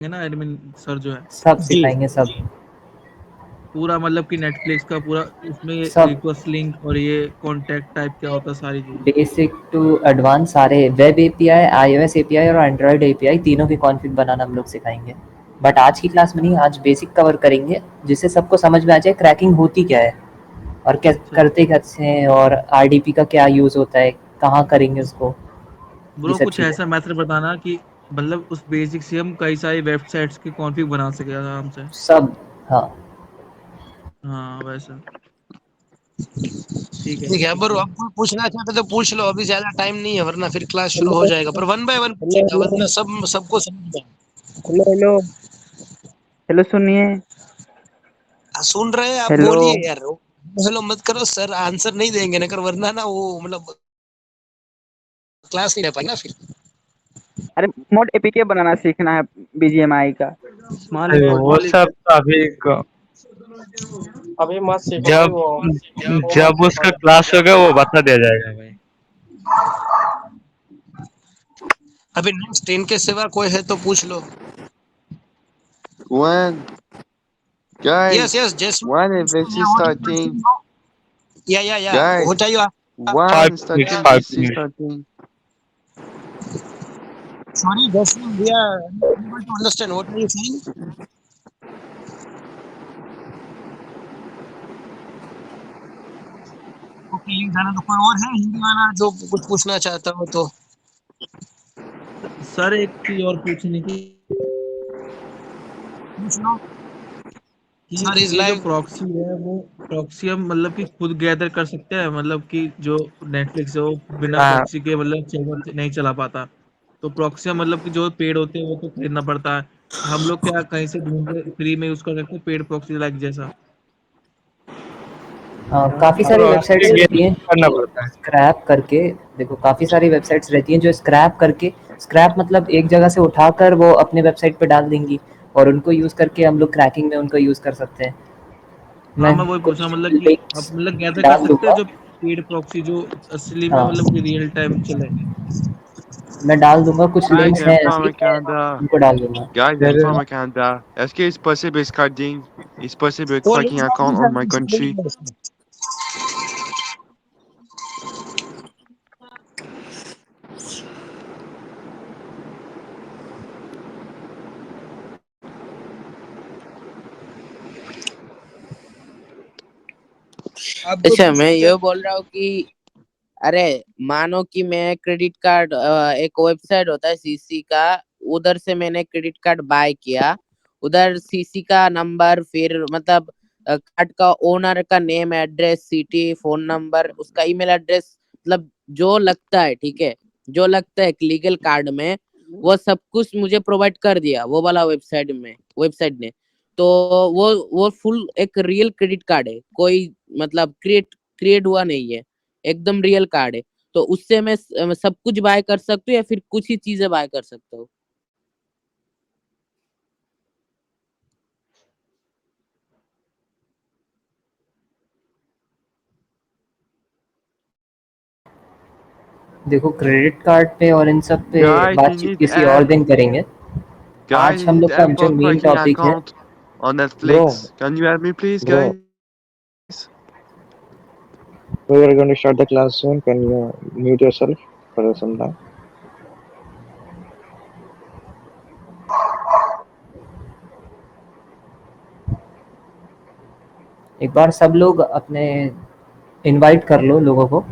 है ना admin sir जो है, सब जी सिखाएंगे सब। पूरा मतलब कि नेटफ्लिक्स का पूरा उसमें सब रिक्वेस्ट लिंक और ये कॉन्टैक्ट टाइप क्या होता है, सारी चीजें। बेसिक टू एडवांस सारे वेब एपीआई, आईओएस एपीआई और एंड्रॉयड एपीआई तीनों की कॉन्फ़िग बनाना हम लोग सिखाएंगे। बट आज की क्लास में नहीं, आज बेसिक कवर करेंगे जिससे सबको समझ में आ जाए क्रैकिंग होती क्या है और क्या अच्छा करते कैसे हैं और आरडीपी का क्या यूज़ होता है, कहाँ करेंगे उसको, ये ब्रो, सब कुछ चीज़ें। ऐसा मेथड बताना कि मतलब उस बेसिक से हम कई सारी वेबसाइट्स के कॉन्फ़िग बना सके आराम से। सब। हाँ। हाँ वैसा। ठीक है ठीक है, पर पूछिए। अब कोई पूछना चाहते तो पूछ लो, अभी ज्यादा टाइम नहीं है, वरना फिर क्लास शुरू हो हेलो जाएगा। पर वन बाय वन हेलो पूछेगा, हेलो वरना सबको समझ में हेलो हेलो हेलो सुनिए। सुन रहे हैं आप, हेलो बोलिए यार। हेलो मत करो सर, आंसर नहीं देंगे ना कर, वरना ना वो मतलब क्लास नहीं रह पाएगी ना फिर। अरे मोड एपीके बनाना सीखना है बीजीएमआई का। अरे मालिक वो सब तो अभी अभी मत सीखो भाई जब वो मत जब सीखो उसका क्लास होगा वो बता दिया जाएगा भाई। अभी नेक्स्ट 10 के सिवा कोई है तो पूछ लो। When, yes guys, yes just when is VC starting? या Guys, what are you? when 5 minutes, starting 5 minutes. VC starting? Sorry just we are unable to understand what are you saying. Okay, ये जाना तो कोई और है हिंदी वाला जो कुछ पूछना चाहता हो तो सर एक चीज और पूछनी थी पूछ लो। कि सर इज ये जो लाइव। प्रॉक्सी है वो प्रॉक्सी हम मतलब कि खुद गैदर कर सकते हैं, मतलब कि जो नेटफ्लिक्स है वो बिना हाँ प्रॉक्सी के मतलब सर्वर नहीं चला पाता। तो प्रॉक्सी हम मतलब कि जो पेड होते हैं वो तो खरीदना पड़ता है। हम लोग क्या कहीं से ढूंढ के फ्री में यूज कर सकते हैं पेड प्रॉक्सी लाइक जैसा। काफ़ी सारी प्रॉक्सी वेबसाइट्स गेन रहती हैं करना जो पड़ता है। स्क्रैप करके, देखो काफ़ी सारी वेबसाइट्स रहती हैं जो स्क्रैप करके, स्क्रैप मतलब एक जगह से उठाकर वो अपने वेबसाइट पे डाल देंगी और उनको यूज़ करके हम लोग क्रैकिंग में उनको यूज़ कर सकते हैं। हाँ मैं मैं वही पूछ रहा कुछ हूँ मतलब कि आप लिंक्स मतलब गैदर कर डाल सकते हैं दूंगा। जो पेड प्रॉक्सी जो असली में हाँ, मतलब कि रियल टाइम चले। मैं डाल दूंगा, कुछ Guys, लिंक्स हैं I'm ऐसी, from मैं Canada. उनको डाल दूंगा। Guys, I'm जरूर। from Canada. SK is possible carding. Is possible वो tracking लिंक डाल account on my country. दीजिए। अब कोई अच्छा, मैं पूछना ये बोल रहा हूँ कि अरे मानो कि मैं क्रेडिट कार्ड, एक वेबसाइट होता है सीसी का, उधर से मैंने क्रेडिट कार्ड बाय किया। उधर सीसी का नंबर, फिर मतलब कार्ड का ओनर का name, address, city, phone number, उसका ईमेल एड्रेस, मतलब जो लगता है, ठीक है, जो लगता है लीगल कार्ड में, वो सब कुछ मुझे प्रोवाइड कर दिया वो वाला वेबसाइट ने। तो वो फुल एक रियल क्रेडिट कार्ड है, कोई मतलब क्रिएट हुआ नहीं है, एकदम रियल कार्ड है। तो उससे मैं सब कुछ बाय कर सकती हूँ या फिर कुछ ही चीजें बाय कर सकता हूँ? देखो क्रेडिट कार्ड पे और इन सब पे Guys, you बातचीत need किसी और app. दिन करेंगे। Guys, आज you हम need लोग का app जो for मेन tracking टॉपिक है, account on Bro, Netflix. Can you help me, please, bro, guys? we are going to start the class soon. Can you mute yourself for some time? एक बार सब लोग अपने invite कर लो लोगों को,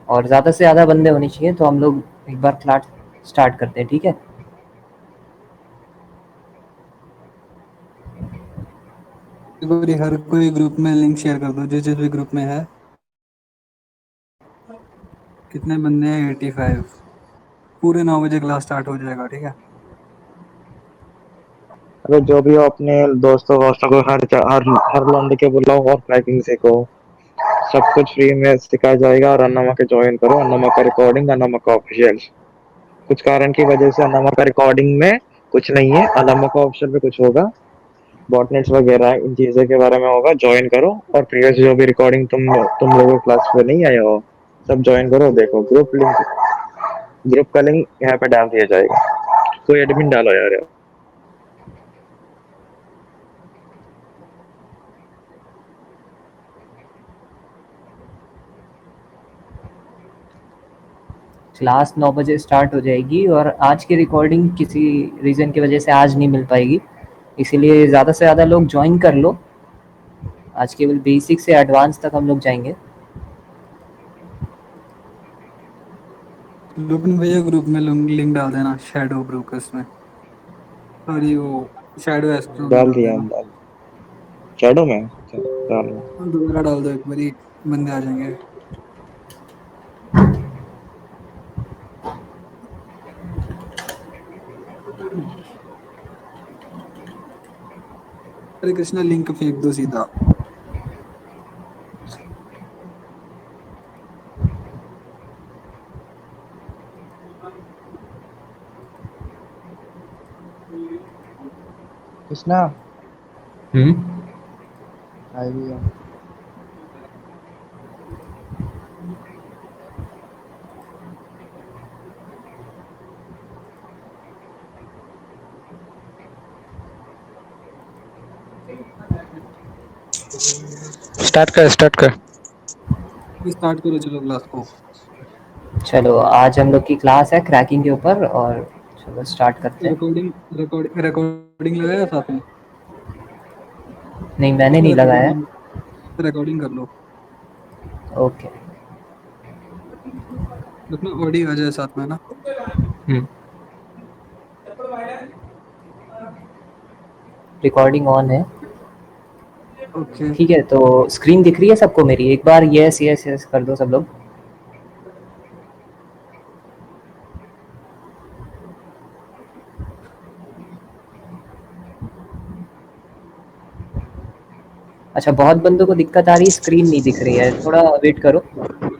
और ज़्यादा से ज़्यादा बंदे होने चाहिए, तो हम लोग एक बार क्लास स्टार्ट करते हैं, ठीक है। हर कोई ग्रुप में लिंक शेयर कर दो, जिस जिस भी ग्रुप में है। कितने बंदे हैं? 85। पूरे 9 बजे क्लास स्टार्ट हो जाएगा, ठीक है। अरे जो भी हो अपने दोस्तों वोस्तों को हर लौंडे के बुलाओ और क्रैकिंग सीखो। सब कुछ फ्री में सिखाया जाएगा और अन्नमा के ज्वाइन करो। अन्नमा का रिकॉर्डिंग, अन्नमा का ऑफिशियल। कुछ कारण की वजह से अन्नमा का रिकॉर्डिंग में कुछ नहीं है, अन्नमा का ऑफिशियल पे कुछ होगा। बॉटनेट्स वगैरह इन चीज़ों के बारे में होगा, ज्वाइन करो। और प्रीवियस जो भी रिकॉर्डिंग तुम लोगों क्लास पे नहीं आए हो, सब ज्वाइन करो। देखो ग्रुप का लिंक यहाँ पे डाल दिया जाएगा। कोई एडमिन डालो यार। क्लास 9 बजे स्टार्ट हो जाएगी और आज की रिकॉर्डिंग किसी रीज़न की वजह से आज नहीं मिल पाएगी, इसीलिए ज़्यादा से ज़्यादा लोग ज्वाइन कर लो। आज केवल बेसिक से एडवांस तक हम लोग जाएंगे। लुपिन भैया ग्रुप में लिंक डाल देना शैडो ब्रोकर्स में, सॉरी वो शैडो एस्ट्रो में डाल डाल दिया देना। डाल शैडो में अच्छा, डाल रहा हूँ। दोबारा डाल दो एक बारी, बंदे आ जाएंगे। हरे कृष्णा लिंक फेंक दो सीधा। कृष्णा हम्म। आई भी है। स्टार्ट कर स्टार्ट करो चलो क्लास को। चलो आज हम लोग की क्लास है क्रैकिंग के ऊपर और चलो स्टार्ट करते हैं। रिकॉर्डिंग लगाया साथ में? नहीं मैंने नहीं लगाया। रिकॉर्डिंग कर लो। ओके। अपना ऑडियो आ जाए साथ में ना। रिकॉर्डिंग ऑन है। ओके ठीक है, तो स्क्रीन दिख रही है सबको मेरी? एक बार यस यस यस कर दो सब लोग। अच्छा, बहुत बंदों को दिक्कत आ रही है, स्क्रीन नहीं दिख रही है, थोड़ा वेट करो।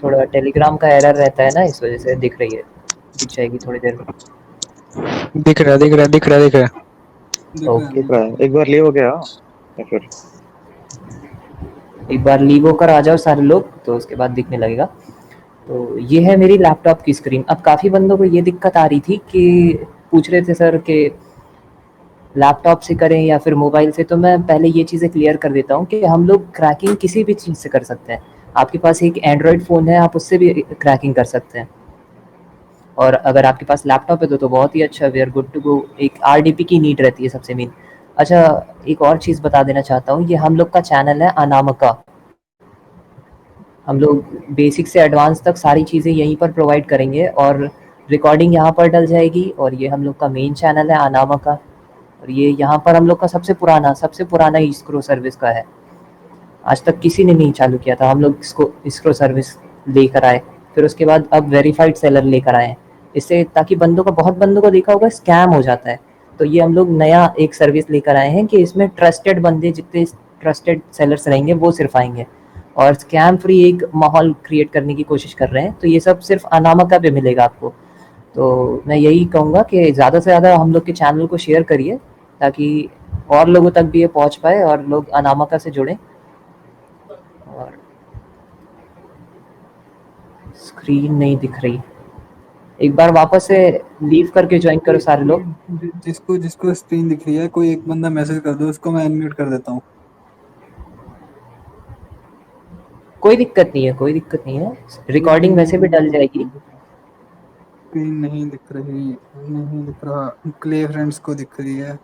थोड़ा टेलीग्राम का एरर रहता है ना, इस वजह से दिख रही है, दिख जाएगी थोड़ी देर में। दिख रहा है दिख रहा है दिख रहा है दिख रहा है। ओके, दिख रहा है, एक बार लीव हो गया या फिर एक बार लीव होकर आ जाओ सारे लोग, तो उसके बाद दिखने लगेगा। तो ये है मेरी लैपटॉप की स्क्रीन। अब काफ़ी बंदों को ये दिक्कत आ रही थी कि पूछ रहे थे सर कि लैपटॉप से करें या फिर मोबाइल से, तो मैं पहले ये चीज़ें क्लियर कर देता हूँ कि हम लोग क्रैकिंग किसी भी चीज़ से कर सकते हैं। आपके पास एक एंड्रॉयड फ़ोन है, आप उससे भी क्रैकिंग कर सकते हैं, और अगर आपके पास लैपटॉप है तो बहुत ही अच्छा, we are good to go. एक RDP की नीड रहती है सबसे मेन। अच्छा, एक और चीज़ बता देना चाहता हूँ, ये हम लोग का चैनल है अनामिका। हम लोग बेसिक से एडवांस तक सारी चीज़ें यहीं पर प्रोवाइड करेंगे और रिकॉर्डिंग यहाँ पर डल जाएगी। और ये हम लोग का मेन चैनल है अनामिका, और ये यहाँ पर हम लोग का सबसे पुराना इसक्रो सर्विस का है। आज तक किसी ने नहीं चालू किया था, हम लोग इसको इसक्रो सर्विस लेकर आए, फिर उसके बाद अब वेरीफाइड सेलर लेकर आए, इससे ताकि बहुत बंदों को देखा होगा स्कैम हो जाता है। तो ये हम लोग नया एक सर्विस लेकर आए हैं कि इसमें ट्रस्टेड बंदे, जितने ट्रस्टेड सेलर्स रहेंगे वो सिर्फ आएंगे, और स्कैम फ्री एक माहौल क्रिएट करने की कोशिश कर रहे हैं। तो ये सब सिर्फ अनामिका पे मिलेगा आपको। तो मैं यही कहूँगा कि ज़्यादा से ज़्यादा हम लोग के चैनल को शेयर करिए, ताकि और लोगों तक भी ये पहुँच पाए और लोग अनामिका से जुड़ें। और स्क्रीन नहीं दिख रही, एक बार वापस से लीव करके ज्वाइन करो सारे लोग। जिसको जिसको स्क्रीन दिख रही है, कोई एक बंदा मैसेज कर दो, उसको मैं अनम्यूट कर देता हूँ। कोई दिक्कत नहीं है, रिकॉर्डिंग वैसे भी डल जाएगी। स्क्रीन नहीं दिख रही, नहीं दिख रहा। क्ले फ्रेंड्स को दिख रही है,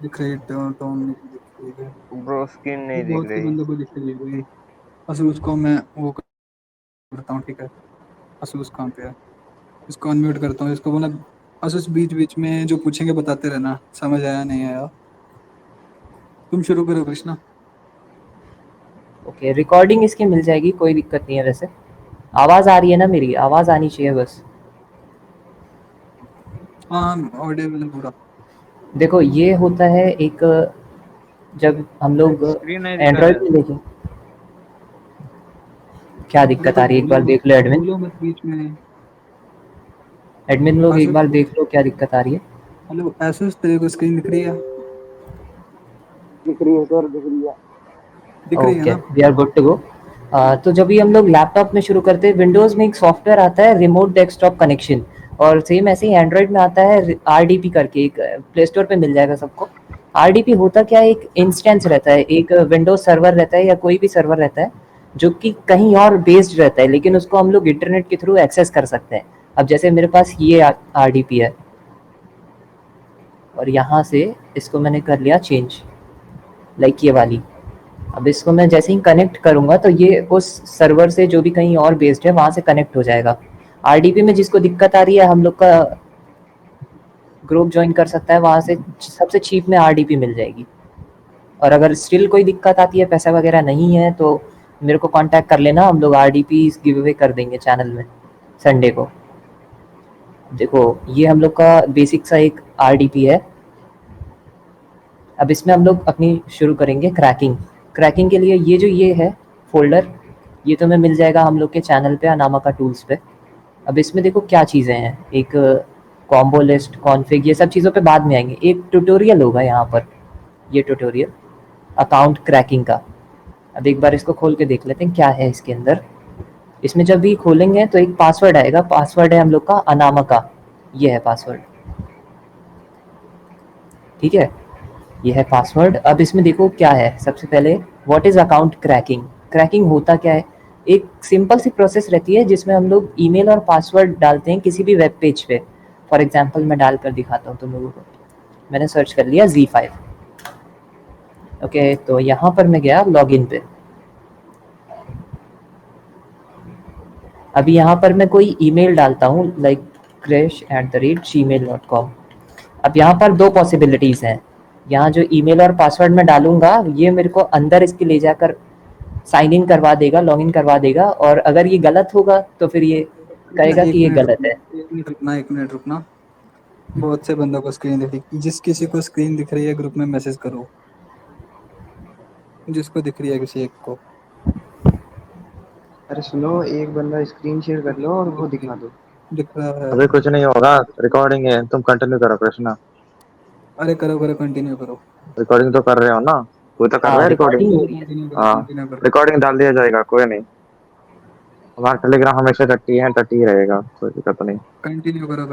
दिख रही है, टॉम नहीं दिख रही है, ब्रो स्क्रीन नहीं दिख बहुत से रही। बंदों को दिख रही है भाई। असूस को मैं वो करता हूँ, ठीक है। असूस कहाँ पे है, इसको अनम्यूट करता हूँ, इसको बोला असूस बीच बीच में जो पूछेंगे बताते रहना, समझ आया नहीं आया। तुम शुरू करो कृष्णा। ओके, रिकॉर्डिंग इसकी मिल जाएगी, कोई दिक्कत नहीं है। वैसे आवाज़ आ रही है ना, मेरी आवाज़ आनी चाहिए बस। हाँ ऑडियो पूरा। देखो ये होता है एक, जब हम लोग स्क्रीन नहीं दिखा एंड्रॉयड रहा में देखें, क्या अरे दिक्कत तो आ रही है, एक बार देख लो एडमिन। बोलो मत बीच में। एडमिन लोग एक आसूस, बार देख लो क्या दिक्कत आ रही है। हेलो आसूस, तेरे को स्क्रीन दिख रही है? दिख रही है सर, दिख रही है। दिख रही है ओके, ना? We are good to go. तो जब भी हम लोग लैपटॉप में शुरू करते हैं, विंडोज़ में एक सॉफ्टवेयर आता है रिमोट डेस्कटॉप कनेक्शन, और सेम ऐसे ही एंड्रॉयड में आता है RDP करके, एक प्ले स्टोर पे मिल जाएगा सबको। RDP होता क्या है, एक इंस्टेंस रहता है, एक विंडोज सर्वर रहता है या कोई भी सर्वर रहता है जो कि कहीं और बेस्ड रहता है, लेकिन उसको हम लोग इंटरनेट के थ्रू एक्सेस कर सकते हैं। अब जैसे मेरे पास ये RDP है और यहाँ से इसको मैंने कर लिया चेंज, लाइक ये वाली। अब इसको मैं जैसे ही कनेक्ट करूँगा तो ये उस सर्वर से जो भी कहीं और बेस्ड है वहाँ से कनेक्ट हो जाएगा। RDP में जिसको दिक्कत आ रही है हम लोग का ग्रुप ज्वाइन कर सकता है, वहाँ से सबसे चीप में RDP मिल जाएगी। और अगर स्टिल कोई दिक्कत आती है, पैसा वगैरह नहीं है, तो मेरे को कांटेक्ट कर लेना, हम लोग RDP गिव अवे कर देंगे चैनल में संडे को। देखो ये हम लोग का बेसिक सा एक RDP है। अब इसमें हम लोग अपनी शुरू करेंगे क्रैकिंग के लिए ये है फोल्डर, ये तो हमें मिल जाएगा हम लोग के चैनल पे अनामा का टूल्स पे। अब इसमें देखो क्या चीज़ें हैं, एक कॉम्बो लिस्ट, कॉन्फ़िग, ये सब चीज़ों पे बाद में आएंगे। एक ट्यूटोरियल होगा यहाँ पर, ये ट्यूटोरियल अकाउंट क्रैकिंग का। अब एक बार इसको खोल के देख लेते हैं क्या है इसके अंदर। इसमें जब भी खोलेंगे तो एक पासवर्ड आएगा, पासवर्ड है हम लोग का अनामा का, ये है पासवर्ड, ठीक है, ये है पासवर्ड। अब इसमें देखो क्या है, सबसे पहले व्हाट इज़ अकाउंट क्रैकिंग होता क्या है। एक सिंपल सी प्रोसेस रहती है जिसमें हम लोग ईमेल और पासवर्ड डालते हैं किसी भी वेब पेज पे। फॉर एग्जांपल मैं डाल कर दिखाता हूँ तुम लोगों को। मैंने सर्च कर लिया Z5, ओके, तो यहाँ पर मैं गया लॉगिन पे। अभी यहाँ पर मैं कोई ईमेल डालता हूँ लाइक krish@gmail.com। अब यहाँ पर दो पॉसिबिलिटीज़ हैं। यहाँ जो ईमेल और पासवर्ड मैं डालूंगा ये मेरे को अंदर इसके ले जाकर साइन इन करवा देगा, लॉगिन करवा देगा, और अगर ये गलत होगा तो फिर ये कहेगा कि ये गलत है। एक मिनट रुकना, बहुत से बंदों को स्क्रीन दिख, जिस किसी को स्क्रीन दिख रही है ग्रुप में मैसेज करो, जिसको दिख रही है किसी एक को। अरे सुनो, एक बंदा स्क्रीन शेयर कर लो और वो दिखा दो। दिख रहा है। अबे कुछ नहीं होगा, रिकॉर्डिंग है, तुम कंटिन्यू करो कृष्णा। अरे करो कंटिन्यू करो। रिकॉर्डिंग तो कर रहे हो ना, कोई तो कर रहा है रिकॉर्डिंग। हाँ, रिकॉर्डिंग डाल दिया जाएगा, कोई नहीं। हमारा टेलीग्राम हमेशा टट्टी ही रहेगा, कोई दिक्कत नहीं। कंटिन्यू करो।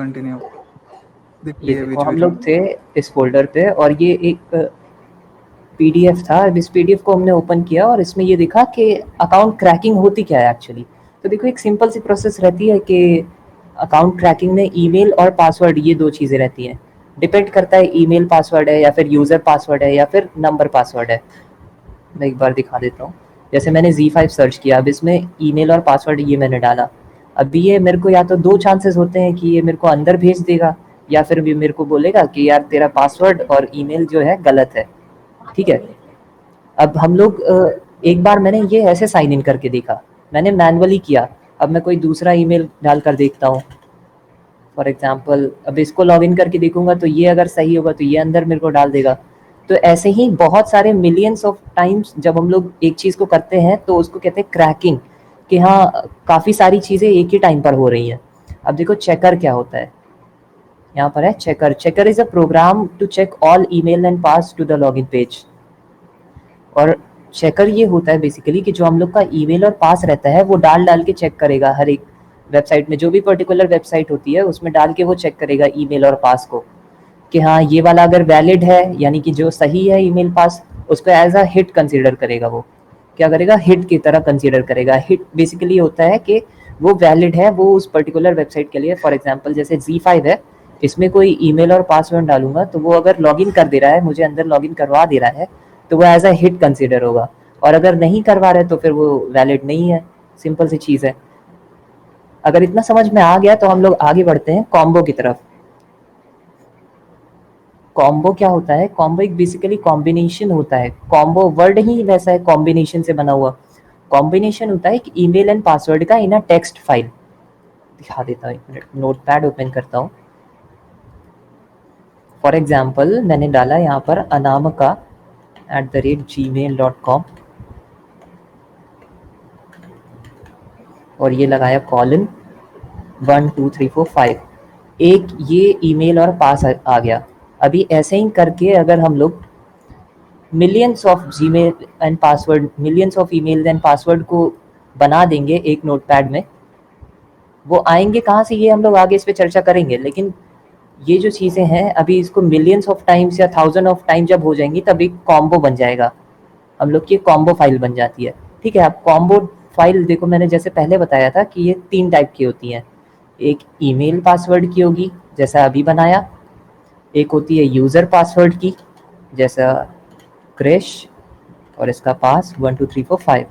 ये देखो हम लोग थे इस फोल्डर पे और ये एक PDF था। अब इस PDF को हमने ओपन किया और इसमें ये दिखा कि अकाउंट क्रैकिंग होती क्या है एक्चुअली। तो देखो एक सिंपल सी प्रोसेस रहती है कि अकाउंट क्रैकिंग में ईमेल और पासवर्ड, ये दो चीज़ें रहती हैं। डिपेंड करता है ईमेल पासवर्ड है या फिर यूज़र पासवर्ड है या फिर नंबर पासवर्ड है। मैं एक बार दिखा देता हूँ। जैसे मैंने Z5 सर्च किया, अब इसमें ईमेल और पासवर्ड ये मैंने डाला। अब ये मेरे को या तो दो चांसेस होते हैं कि ये मेरे को अंदर भेज देगा या फिर भी मेरे को बोलेगा कि यार तेरा पासवर्ड और ईमेल जो है गलत है, ठीक है। अब हम लोग एक बार मैंने ये ऐसे साइन इन करके देखा, मैंने मैनुअली किया। अब मैं कोई दूसरा ईमेल डालकर देखता हूँ, फॉर एग्जांपल अब इसको लॉगिन करके देखूंगा तो ये अगर सही होगा तो ये अंदर मेरे को डाल देगा। तो ऐसे ही बहुत सारे मिलियंस ऑफ टाइम्स जब हम लोग एक चीज़ को करते हैं तो उसको कहते हैं क्रैकिंग, कि हाँ काफ़ी सारी चीज़ें एक ही टाइम पर हो रही हैं। अब देखो चेकर क्या होता है, यहाँ पर है checker is a program to check all email and pass to the login page. और चेकर ये होता है बेसिकली कि जो हम लोग का ईमेल और पास रहता है वो डाल के चेक करेगा। हर एक वेबसाइट में जो भी पर्टिकुलर वेबसाइट होती है उसमें डाल के वो चेक करेगा ईमेल और पास को कि हाँ ये वाला अगर वैलिड है, यानी कि जो सही है ईमेल पास, उसको एज अ हिट कंसीडर करेगा। वो क्या करेगा, हिट की तरह कंसीडर करेगा। हिट बेसिकली होता है कि वो वैलिड है, वो उस पर्टिकुलर वेबसाइट के लिए। फॉर एग्जांपल जैसे Z5 है, इसमें कोई ईमेल और पासवर्ड डालूंगा तो वो अगर लॉगिन कर दे रहा है, मुझे अंदर लॉगिन करवा दे रहा है, तो वो एज अ हिट कंसीडर होगा। और अगर नहीं करवा रहे तो फिर वो वैलिड नहीं है। सिंपल सी चीज़ है। अगर इतना समझ में आ गया तो हम लोग आगे बढ़ते हैं कॉम्बो की तरफ। कॉम्बो क्या होता है, कॉम्बो एक बेसिकली कॉम्बिनेशन होता है। कॉम्बो वर्ड ही वैसा है, कॉम्बिनेशन से बना हुआ। कॉम्बिनेशन होता है कि ईमेल एंड पासवर्ड का इन अ टेक्स्ट फाइल। दिखा देता हूँ, एक मिनट, नोटपैड ओपन करता हूँ। फॉर एग्जाम्पल मैंने डाला यहाँ पर anamaka@gmail.com और ये लगाया कॉलन 1 2 3 4 5। एक ये ईमेल और पास आ गया। अभी ऐसे ही करके अगर हम लोग millions of Gmail and password, millions of email and password को बना देंगे एक नोटपैड में, वो आएंगे कहाँ से ये हम लोग आगे इस पे चर्चा करेंगे। लेकिन ये जो चीज़ें हैं अभी इसको मिलियंस ऑफ टाइम्स या 1000 ऑफ टाइम जब हो जाएंगी तब एक कॉम्बो बन जाएगा, हम लोग की कॉम्बो फाइल बन जाती है, ठीक है। अब कॉम्बो फाइल देखो, मैंने जैसे पहले बताया था कि ये 3 टाइप की होती हैं। एक ईमेल पासवर्ड की होगी जैसा अभी बनाया, एक होती है यूज़र पासवर्ड की जैसा क्रिश और इसका पास 1 2 3 4 5,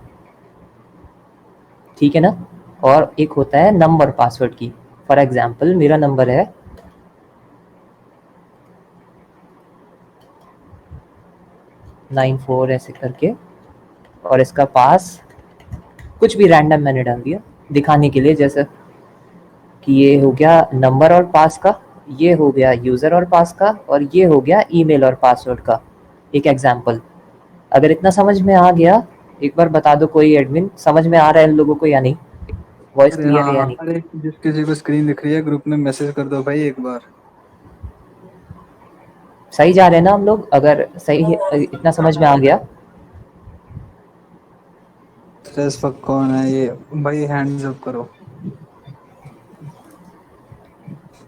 ठीक है ना। और एक होता है नंबर पासवर्ड की, फॉर एग्जांपल मेरा नंबर है 94 ऐसे करके, और इसका पास कुछ भी रैंडम मैंने डाल दिया दिखाने के लिए, जैसे कि ये हो गया नंबर और पास का, ये हो गया यूज़र और पास का, और ये हो गया ईमेल और पासवर्ड का एक एग्जांपल। अगर इतना समझ में आ गया, एक बार बता दो कोई एडमिन, समझ में आ रहा है इन लोगों को या नहीं, वॉइस अरे क्लियर हाँ है या हाँ, नहीं? अरे जिस किसी को स्क्रीन दिख रही है ग्रुप में मैसेज कर दो भाई एक बार। सही जा रहे हैं ना हम लोग? अगर सही इतना समझ में आ गया, स्ट्रेस फक कौन है ये भाई, हैंड्स अप करो।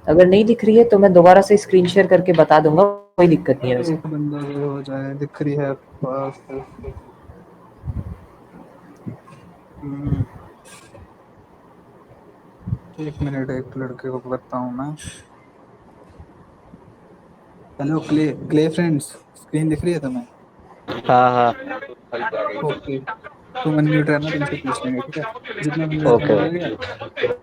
अगर नहीं दिख रही है तो मैं दोबारा से स्क्रीन शेयर करके बता दूंगा, कोई दिक्कत नहीं है वैसे। एक बंदा ये हो जाए, दिख रही है पास। एक मिनट, एक लड़के को करता हूँ मैं। Hello clay clay friends, screen दिख रही है तुम्हें? हाँ हाँ ओके, तुम अनम्यूट रहना, तुमसे पूछ लेंगे, ठीक है? जितना बंदा इसमें ओके। हो गया।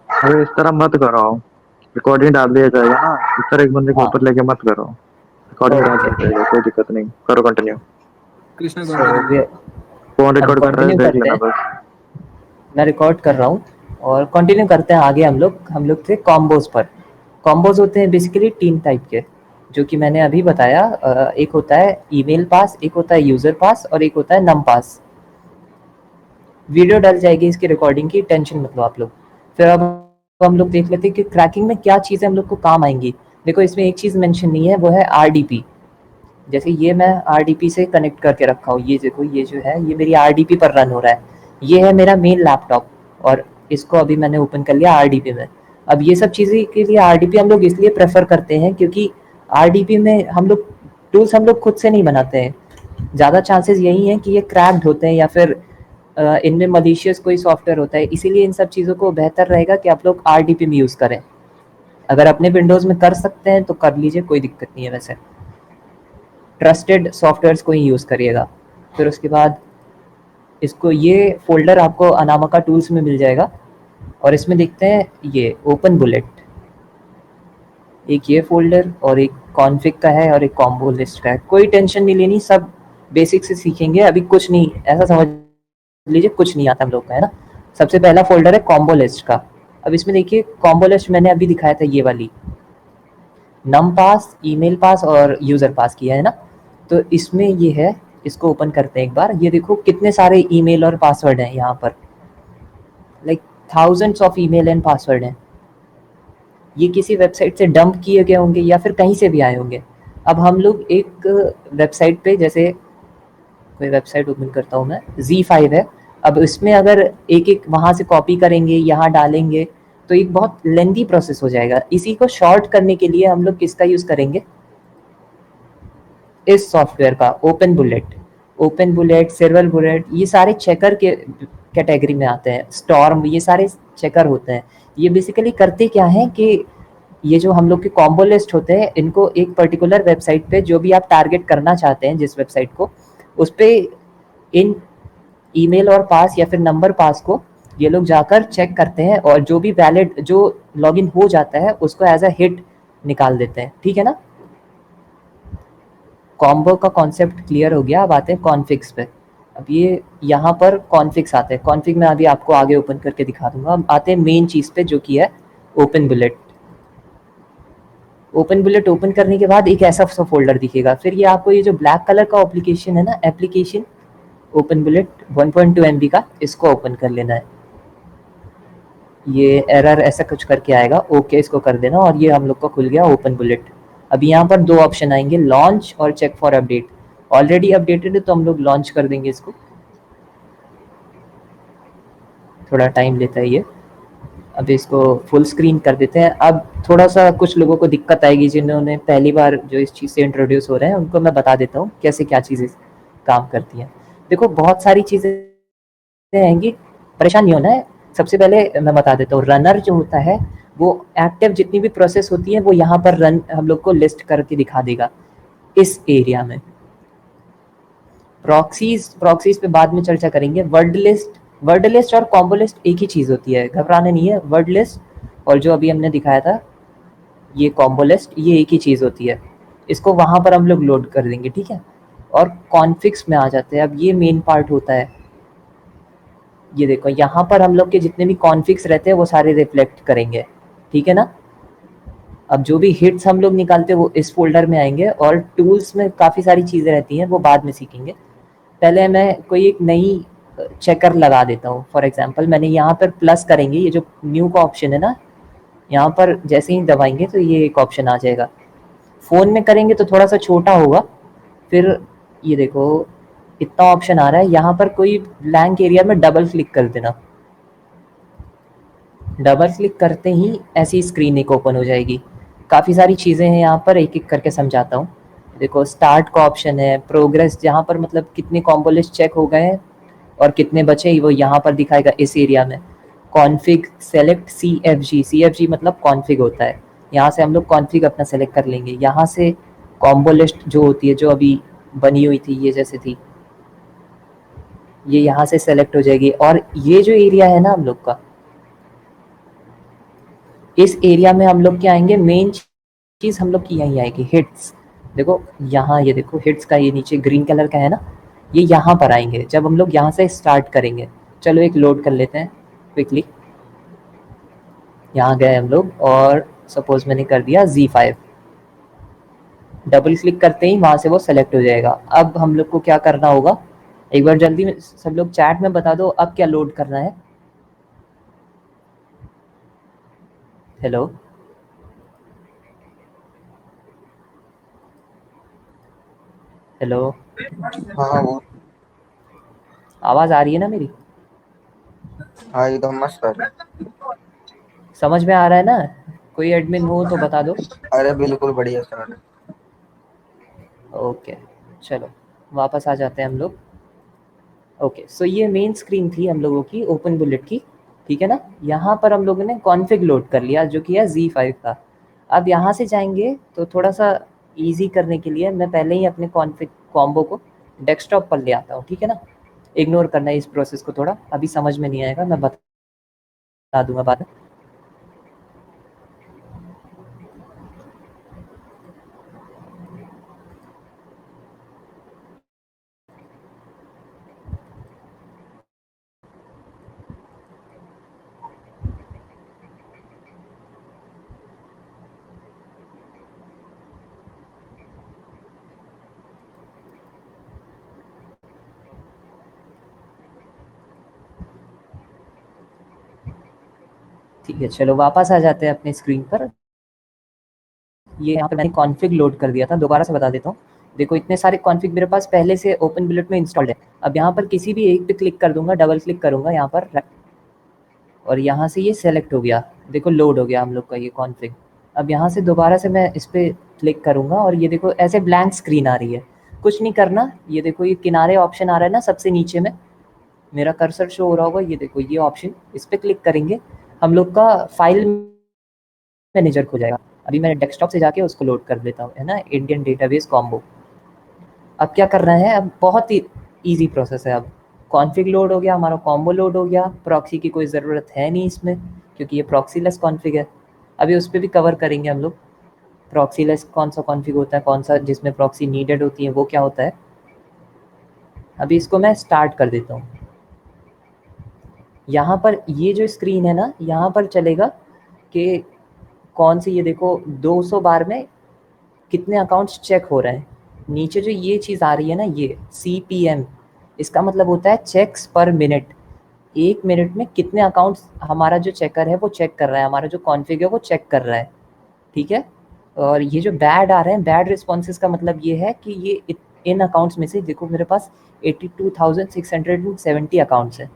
अरे इस तरह मत करो, रिकॉर्डिंग डाल दिया जाएगा ना, इस तरह एक बंदे को हाँ ऊपर लेके मत करो, रिकॉर्डिंग डाल ओके, दिया जाएगा, कोई दिक्कत नहीं, करो कंटिन्यू। Krishna so continue. कौन अब रिकॉर्ड कर रहा है कंटिन्यू देख करते लेना हैं, बस। मैं रिकॉर्ड कर रहा हूँ और कंटिन्यू करते हैं आगे। हम लोग थे कॉम्बोज पर। कॉम्बोज होते हैं बेसिकली 3 टाइप के, जो कि मैंने अभी बताया। एक होता है ईमेल पास, एक होता है यूज़र पास, और एक होता है नम पास। वीडियो डल जाएगी इसकी रिकॉर्डिंग की, टेंशन मत लो आप लोग। फिर अब हम लोग देख लेते हैं कि क्रैकिंग में क्या चीज़ें हम लोग को काम आएंगी। देखो इसमें एक चीज़ मेंशन नहीं है, वो है आरडीपी। जैसे ये मैं आरडीपी से कनेक्ट करके रखा हूँ, ये देखो ये जो है ये मेरी आरडीपी पर रन हो रहा है। ये है मेरा मेन लैपटॉप, और इसको अभी मैंने ओपन कर लिया आरडीपी में। अब ये सब चीज़ें के लिए आरडीपी हम लोग इसलिए प्रेफर करते हैं क्योंकि आरडीपी में हम लोग टूल्स हम लोग खुद से नहीं बनाते हैं। ज़्यादा चांसेस यही हैं कि ये क्रैक्ड होते हैं या फिर इनमें मलिशियस कोई सॉफ्टवेयर होता है। इसीलिए इन सब चीज़ों को बेहतर रहेगा कि आप लोग आरडीपी में यूज़ करें। अगर अपने विंडोज़ में कर सकते हैं तो कर लीजिए, कोई दिक्कत नहीं है। वैसे ट्रस्टेड सॉफ्टवेयर्स को ही यूज़ करिएगा। फिर उसके बाद इसको, ये फ़ोल्डर आपको अनामिका टूल्स में मिल जाएगा, और इसमें देखते हैं ये ओपन बुलेट, एक ये फ़ोल्डर और एक कॉन्फ़िग का है और एक कॉम्बो लिस्ट का है। कोई टेंशन नहीं लेनी, सब बेसिक से सीखेंगे, अभी कुछ नहीं, ऐसा समझ लीजिए कुछ नहीं आता हम लोग का, है ना। सबसे पहला फ़ोल्डर है कॉम्बो लिस्ट का। अब इसमें देखिए कॉम्बो लिस्ट मैंने अभी दिखाया था, ये वाली नम पास, ईमेल पास और यूज़र पास किया है ना। तो इसमें ये है, इसको ओपन करते हैं एक बार। ये देखो कितने सारे ईमेल और पासवर्ड हैं यहाँ पर, like thousands of email and password हैं। ये किसी वेबसाइट से डंप किए गए होंगे या फिर कहीं से भी आए होंगे। अब हम लोग एक वेबसाइट पे, जैसे कोई वेबसाइट ओपन करता हूँ मैं, Z5 है। अब इसमें अगर एक एक वहाँ से कॉपी करेंगे, यहाँ डालेंगे, तो एक बहुत लेंदी प्रोसेस हो जाएगा। इसी को शॉर्ट करने के लिए हम लोग किसका यूज़ करेंगे, इस सॉफ्टवेयर का, open bullet. Open bullet, silver bullet, ये सारे चेकर के कैटेगरी में आते हैं। स्टॉर्म, ये सारे चेकर होते हैं। ये बेसिकली करते क्या हैं कि ये जो हम लोग के कॉम्बो लिस्ट होते हैं, इनको एक पर्टिकुलर वेबसाइट पे जो भी आप टारगेट करना चाहते हैं, जिस वेबसाइट को, उस पे इन ईमेल और पास या फिर नंबर पास को ये लोग जाकर चेक करते हैं, और जो भी वैलिड, जो लॉगिन हो जाता है उसको एज अ हिट निकाल देते हैं, ठीक है ना। कॉम्बो का कॉन्सेप्ट क्लियर हो गया। अब आते हैं कॉन्फिग्स पे। अब ये यहाँ पर कॉन्फिग्स आते हैं, कॉन्फिग में अभी आपको आगे ओपन करके दिखा दूंगा। अब आते हैं मेन चीज़ पे, जो कि है open bullet. Open bullet open करने के बाद एक ऐसा सा फोल्डर दिखेगा। फिर ये आपको ये जो ब्लैक कलर का एप्लीकेशन है ना, एप्लीकेशन ओपन बुलेट 1.2 MB का, इसको ओपन कर लेना है। ये एरर ऐसा कुछ करके आएगा, ओके इसको कर देना, और ये हम लोग का खुल गया ओपन बुलेट। अब यहाँ पर 2 ऑप्शन आएंगे, लॉन्च और check for update. Already updated है तो हम लोग लॉन्च कर देंगे इसको, थोड़ा टाइम लेता है ये। अब इसको फुल स्क्रीन कर देते हैं। अब थोड़ा सा कुछ लोगों को दिक्कत आएगी, जिन्होंने पहली बार जो इस चीज़ से इंट्रोड्यूस हो रहे हैं, उनको मैं बता देता हूँ कैसे क्या चीज़ें काम करती हैं। देखो बहुत सारी चीज़ें आएंगी, परेशान नहीं होना है। सबसे पहले मैं बता देता हूँ, रनर जो होता है वो एक्टिव जितनी भी प्रोसेस होती है वो यहाँ पर रन हम लोग को लिस्ट करके दिखा देगा इस एरिया में। प्रॉक्सीज पे बाद में चर्चा करेंगे। वर्ड लिस्ट और कॉम्बो लिस्ट एक ही चीज़ होती है, घबराना नहीं है। वर्ड लिस्ट और जो अभी हमने दिखाया था ये कॉम्बो लिस्ट, ये एक ही चीज़ होती है। इसको वहाँ पर हम लोग लोड कर देंगे, ठीक है। और कॉन्फिग्स में आ जाते हैं। अब ये मेन पार्ट होता है। ये देखो यहाँ पर हम लोग के जितने भी कॉन्फिग्स रहते हैं वो सारे रिफ्लेक्ट करेंगे, ठीक है ना। अब जो भी हिट्स हम लोग निकालते हैं वो इस फोल्डर में आएंगे, और टूल्स में काफ़ी सारी चीज़ें रहती हैं वो बाद में सीखेंगे। पहले मैं कोई एक नई चेकर लगा देता हूँ। फॉर एग्जांपल मैंने यहाँ पर प्लस करेंगे, ये जो न्यू का ऑप्शन है ना, यहाँ पर जैसे ही दबाएंगे तो ये एक ऑप्शन आ जाएगा। फ़ोन में करेंगे तो थोड़ा सा छोटा होगा। फिर ये देखो इतना ऑप्शन आ रहा है, यहाँ पर कोई ब्लैंक एरिया में डबल क्लिक कर देना। डबल क्लिक करते ही ऐसी स्क्रीन एक ओपन हो जाएगी। काफ़ी सारी चीज़ें हैं यहाँ पर, एक एक करके समझाता हूँ। देखो स्टार्ट का ऑप्शन है, प्रोग्रेस जहाँ पर मतलब कितने कॉम्बो लिस्ट चेक हो गए हैं और कितने बचे वो यहाँ पर दिखाएगा इस एरिया में। कॉन्फिग सेलेक्ट CFG मतलब कॉन्फिग होता है। यहाँ से हम लोग कॉन्फिग अपना सेलेक्ट कर लेंगे। यहाँ से कॉम्बो लिस्ट जो होती है, जो अभी बनी हुई थी ये जैसे थी, ये यहाँ से सेलेक्ट हो जाएगी। और ये जो एरिया है ना हम लोग का, इस एरिया में हम लोग क्या आएंगे, मेन चीज़ हम लोग की यहीं आएगी, हिट्स। देखो यहाँ ये देखो हिट्स का ये नीचे ग्रीन कलर का है ना, ये यहाँ पर आएंगे जब हम लोग यहाँ से स्टार्ट करेंगे। चलो एक लोड कर लेते हैं क्विकली। यहाँ गए हम लोग और सपोज मैंने कर दिया Z5, डबल क्लिक करते ही वहाँ से वो सेलेक्ट हो जाएगा। अब हम लोग को क्या करना होगा, एक बार जल्दी में सब लोग चैट में बता दो अब क्या लोड करना है। हेलो हेलो, हाँ वो आवाज़ आ रही है ना मेरी? हाँ एकदम मस्त है। समझ में आ रहा है ना? कोई एडमिन हो तो बता दो। अरे बिल्कुल बढ़िया सर। ओके चलो वापस आ जाते हैं हम लोग। ओके सो ये मेन स्क्रीन थी हम लोगों की ओपन बुलेट की, ठीक है ना। यहाँ पर हम लोगों ने कॉन्फ़िग लोड कर लिया जो कि है Z5 का। अब यहाँ से जाएंगे तो थोड़ा सा इजी करने के लिए मैं पहले ही अपने कॉन्फ़िग कॉम्बो को डेस्कटॉप पर ले आता हूँ, ठीक है ना। इग्नोर करना है इस प्रोसेस को, थोड़ा अभी समझ में नहीं आएगा, मैं बता दूंगा बाद में। ठीक है चलो वापस आ जाते हैं अपने स्क्रीन पर। ये यहाँ पे मैंने कॉन्फ़िग लोड कर दिया था, दोबारा से बता देता हूँ। देखो इतने सारे कॉन्फ़िग मेरे पास पहले से ओपन बुलेट में इंस्टॉल्ड है। अब यहाँ पर किसी भी एक पे क्लिक कर दूंगा, डबल क्लिक करूंगा यहाँ पर, और यहाँ से ये सेलेक्ट हो गया। देखो लोड हो गया हम लोग का ये कॉन्फ़िग। अब यहाँ से दोबारा से मैं इस पर क्लिक करूँगा और ये देखो ऐसे ब्लैंक स्क्रीन आ रही है। कुछ नहीं करना, ये देखो ये किनारे ऑप्शन आ रहा है ना सबसे नीचे में, मेरा कर्सर शो हो रहा होगा, ये देखो ये ऑप्शन, इस पर क्लिक करेंगे हम लोग का फाइल मैनेजर खुल जाएगा। अभी मैं डेस्कटॉप से जाके उसको लोड कर देता हूँ, है ना, इंडियन डेटाबेस कॉम्बो। अब क्या करना है, अब बहुत ही ईजी प्रोसेस है। अब कॉन्फ़िग लोड हो गया, हमारा कॉम्बो लोड हो गया, प्रॉक्सी की कोई ज़रूरत है नहीं इसमें क्योंकि ये प्रॉक्सीलेस कॉन्फ़िग है। अभी उस पर भी कवर करेंगे हम लोग, प्रॉक्सीलेस कौन सा कॉन्फ़िग होता है, कौन सा जिसमें प्रॉक्सी नीडेड होती है, वो क्या होता है। अभी इसको मैं स्टार्ट कर देता हूँ। यहाँ पर ये जो स्क्रीन है ना, यहाँ पर चलेगा कि कौन सी, ये देखो 200 बार में कितने अकाउंट्स चेक हो रहे हैं। नीचे जो ये चीज़ आ रही है ना, ये CPM, इसका मतलब होता है चेक्स पर मिनट। 1 मिनट में कितने अकाउंट्स हमारा जो चेकर है वो चेक कर रहा है, हमारा जो कॉन्फ़िग है वो चेक कर रहा है, ठीक है। और ये जो बैड आ रहे हैं, बैड रिस्पॉन्सेज का मतलब ये है कि ये इन अकाउंट्स में से देखो मेरे पास 82,670 अकाउंट्स हैं,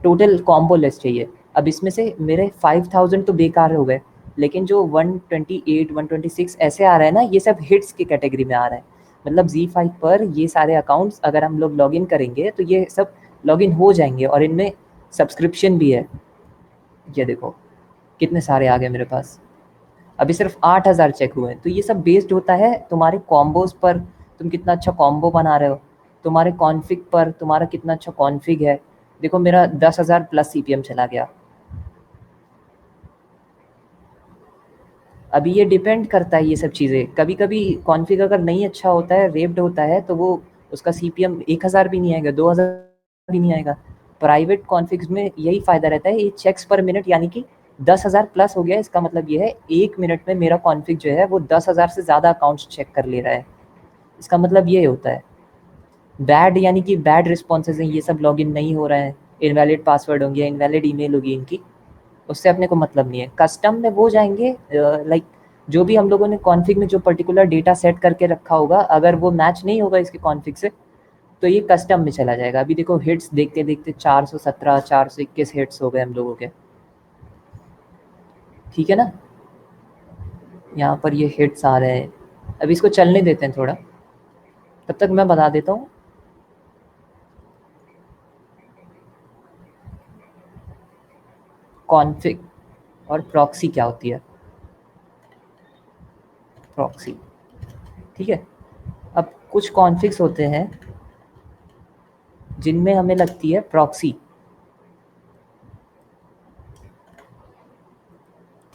टोटल कॉम्बो लिस्ट चाहिए। अब इसमें से मेरे 5,000 तो बेकार हो गए, लेकिन जो 128, 126 ऐसे आ रहे हैं ना, ये सब हिट्स की कैटेगरी में आ रहे हैं। मतलब Z5 पर ये सारे अकाउंट्स अगर हम लोग लॉगिन करेंगे तो ये सब लॉगिन हो जाएंगे और इनमें सब्सक्रिप्शन भी है। ये देखो कितने सारे आ गए मेरे पास। अभी सिर्फ 8000 चेक हुए हैं। तो ये सब बेस्ड होता है तुम्हारे कॉम्बोज पर, तुम कितना अच्छा कॉम्बो बना रहे हो, तुम्हारे कॉन्फ़िग पर, तुम्हारा कितना अच्छा कॉन्फ़िग है। देखो मेरा 10,000 प्लस सीपीएम चला गया। अभी ये डिपेंड करता है ये सब चीज़ें। कभी-कभी कॉन्फ़िग अगर नहीं अच्छा होता है, रेप्ड होता है, तो वो उसका सीपीएम 1000 भी नहीं आएगा, 2000 भी नहीं आएगा। प्राइवेट कॉन्फ़िग्स में यही फ़ायदा रहता है, ये चेक्स पर मिनट यानी कि 10,000 प्लस हो गया, इसका मतलब ये है 1 मिनट में मेरा कॉन्फ़िग जो है वो 10,000 से ज़्यादा अकाउंट्स चेक कर ले रहा है। इसका मतलब ये होता है। बैड यानी कि बैड रिस्पॉन्सेज़ हैं, ये सब लॉगिन नहीं हो रहे हैं, इनवैलिड पासवर्ड होंगे, इनवैलिड ईमेल होगी इनकी, उससे अपने को मतलब नहीं है। कस्टम में वो जाएँगे लाइक जो भी हम लोगों ने कॉन्फ़िग में जो पर्टिकुलर डेटा सेट करके रखा होगा, अगर वो मैच नहीं होगा इसके कॉन्फ़िग से, तो ये कस्टम में चला जाएगा। अभी देखो हिट्स देखते-देखते 417, 421 हिट्स हो गए हम लोगों के। ठीक है ना? यहाँ पर ये हिट्स आ रहे हैं। अब इसको चलने देते हैं थोड़ा, तब तक मैं बता देता हूँ कॉन्फ़िग और प्रॉक्सी क्या होती है। प्रॉक्सी, ठीक है? अब कुछ कॉन्फ़िग्स होते हैं जिनमें हमें लगती है प्रॉक्सी,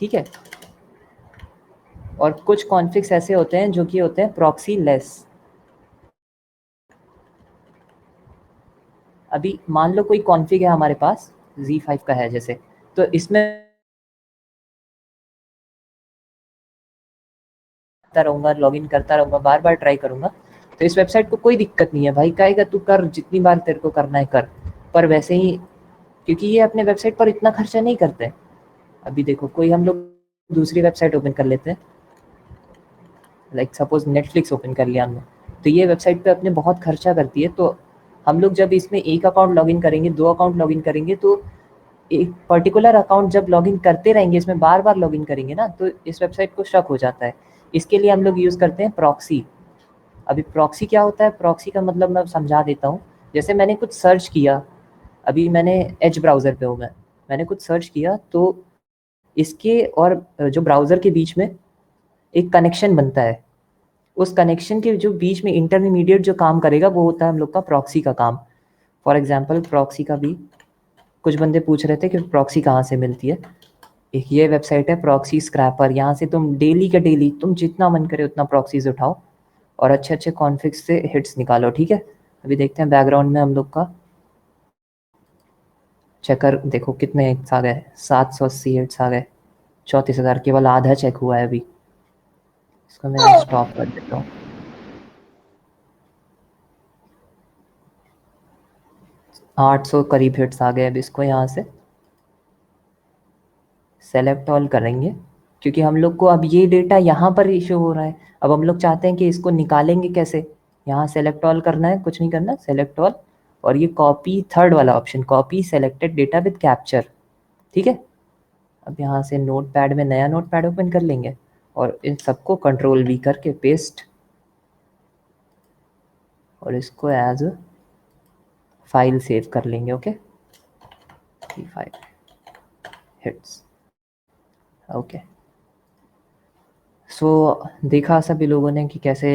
ठीक है? और कुछ कॉन्फ़िग्स ऐसे होते हैं जो कि होते हैं प्रॉक्सी लेस। अभी मान लो कोई कॉन्फ़िग है हमारे पास, Z5 का है जैसे, तो इसमें करता रहूँगा, लॉगिन करता रहूँगा, बार-बार ट्राई करूँगा, तो इस वेबसाइट को कोई दिक्कत नहीं है भाई, कहेगा तू कर, जितनी बार तेरे को करना है कर। पर वैसे ही, क्योंकि ये अपने वेबसाइट पर इतना खर्चा नहीं करते हैं। अभी देखो कोई हम लोग दूसरी वेबसाइट ओपन कर लेते हैं, लाइक सपोज नेटफ्लिक्स ओपन कर लिया हमने, तो ये वेबसाइट पे अपने बहुत खर्चा करती है। तो हम लोग जब इसमें एक अकाउंट लॉगिन करेंगे, 2 अकाउंट लॉगिन करेंगे, तो एक पर्टिकुलर अकाउंट जब लॉगिन करते रहेंगे, इसमें बार-बार लॉगिन करेंगे ना, तो इस वेबसाइट को शक हो जाता है। इसके लिए हम लोग यूज़ करते हैं प्रॉक्सी। अभी प्रॉक्सी क्या होता है? प्रॉक्सी का मतलब मैं समझा देता हूँ। जैसे मैंने कुछ सर्च किया, अभी मैंने एज ब्राउज़र पे हूँ मैंने कुछ सर्च किया, तो इसके और जो ब्राउज़र के बीच में एक कनेक्शन बनता है। उस कनेक्शन के जो बीच में इंटरमीडिएट जो काम करेगा, वो होता है हम लोग का प्रॉक्सी का काम। फॉर एग्ज़ाम्पल प्रॉक्सी का भी कुछ बंदे पूछ रहे थे कि प्रॉक्सी कहाँ से मिलती है। एक ये वेबसाइट है प्रॉक्सी स्क्रैपर, यहाँ से तुम डेली का डेली तुम जितना मन करे उतना प्रॉक्सीज़ उठाओ और अच्छे-अच्छे कॉन्फ़िग्स से हिट्स निकालो, ठीक है? अभी देखते हैं बैकग्राउंड में हम लोग का चेकर देखो कितने हिट्स आ गए, 780 हिट्स आ गए, 34,000, केवल आधा चेक हुआ है अभी। इसको मैं स्टॉप कर देता हूँ। आठ सौ करीब हिट्स आ गए। अब इसको यहाँ से सेलेक्ट ऑल करेंगे, क्योंकि हम लोग को अब ये डेटा यहाँ पर इशू हो रहा है। अब हम लोग चाहते हैं कि इसको निकालेंगे कैसे। यहाँ सेलेक्ट ऑल करना है, कुछ नहीं करना, सेलेक्ट ऑल, और ये कॉपी थर्ड वाला option, copy selected data with capture, ठीक है? अब यहाँ से नोटपैड में नया नोटपैड ओपन कर लेंगे और इन सबको कंट्रोल वी करके पेस्ट, और इसको एज फाइल सेव कर लेंगे। Okay, 5 hits. ओके, सो देखा सभी लोगों ने कि कैसे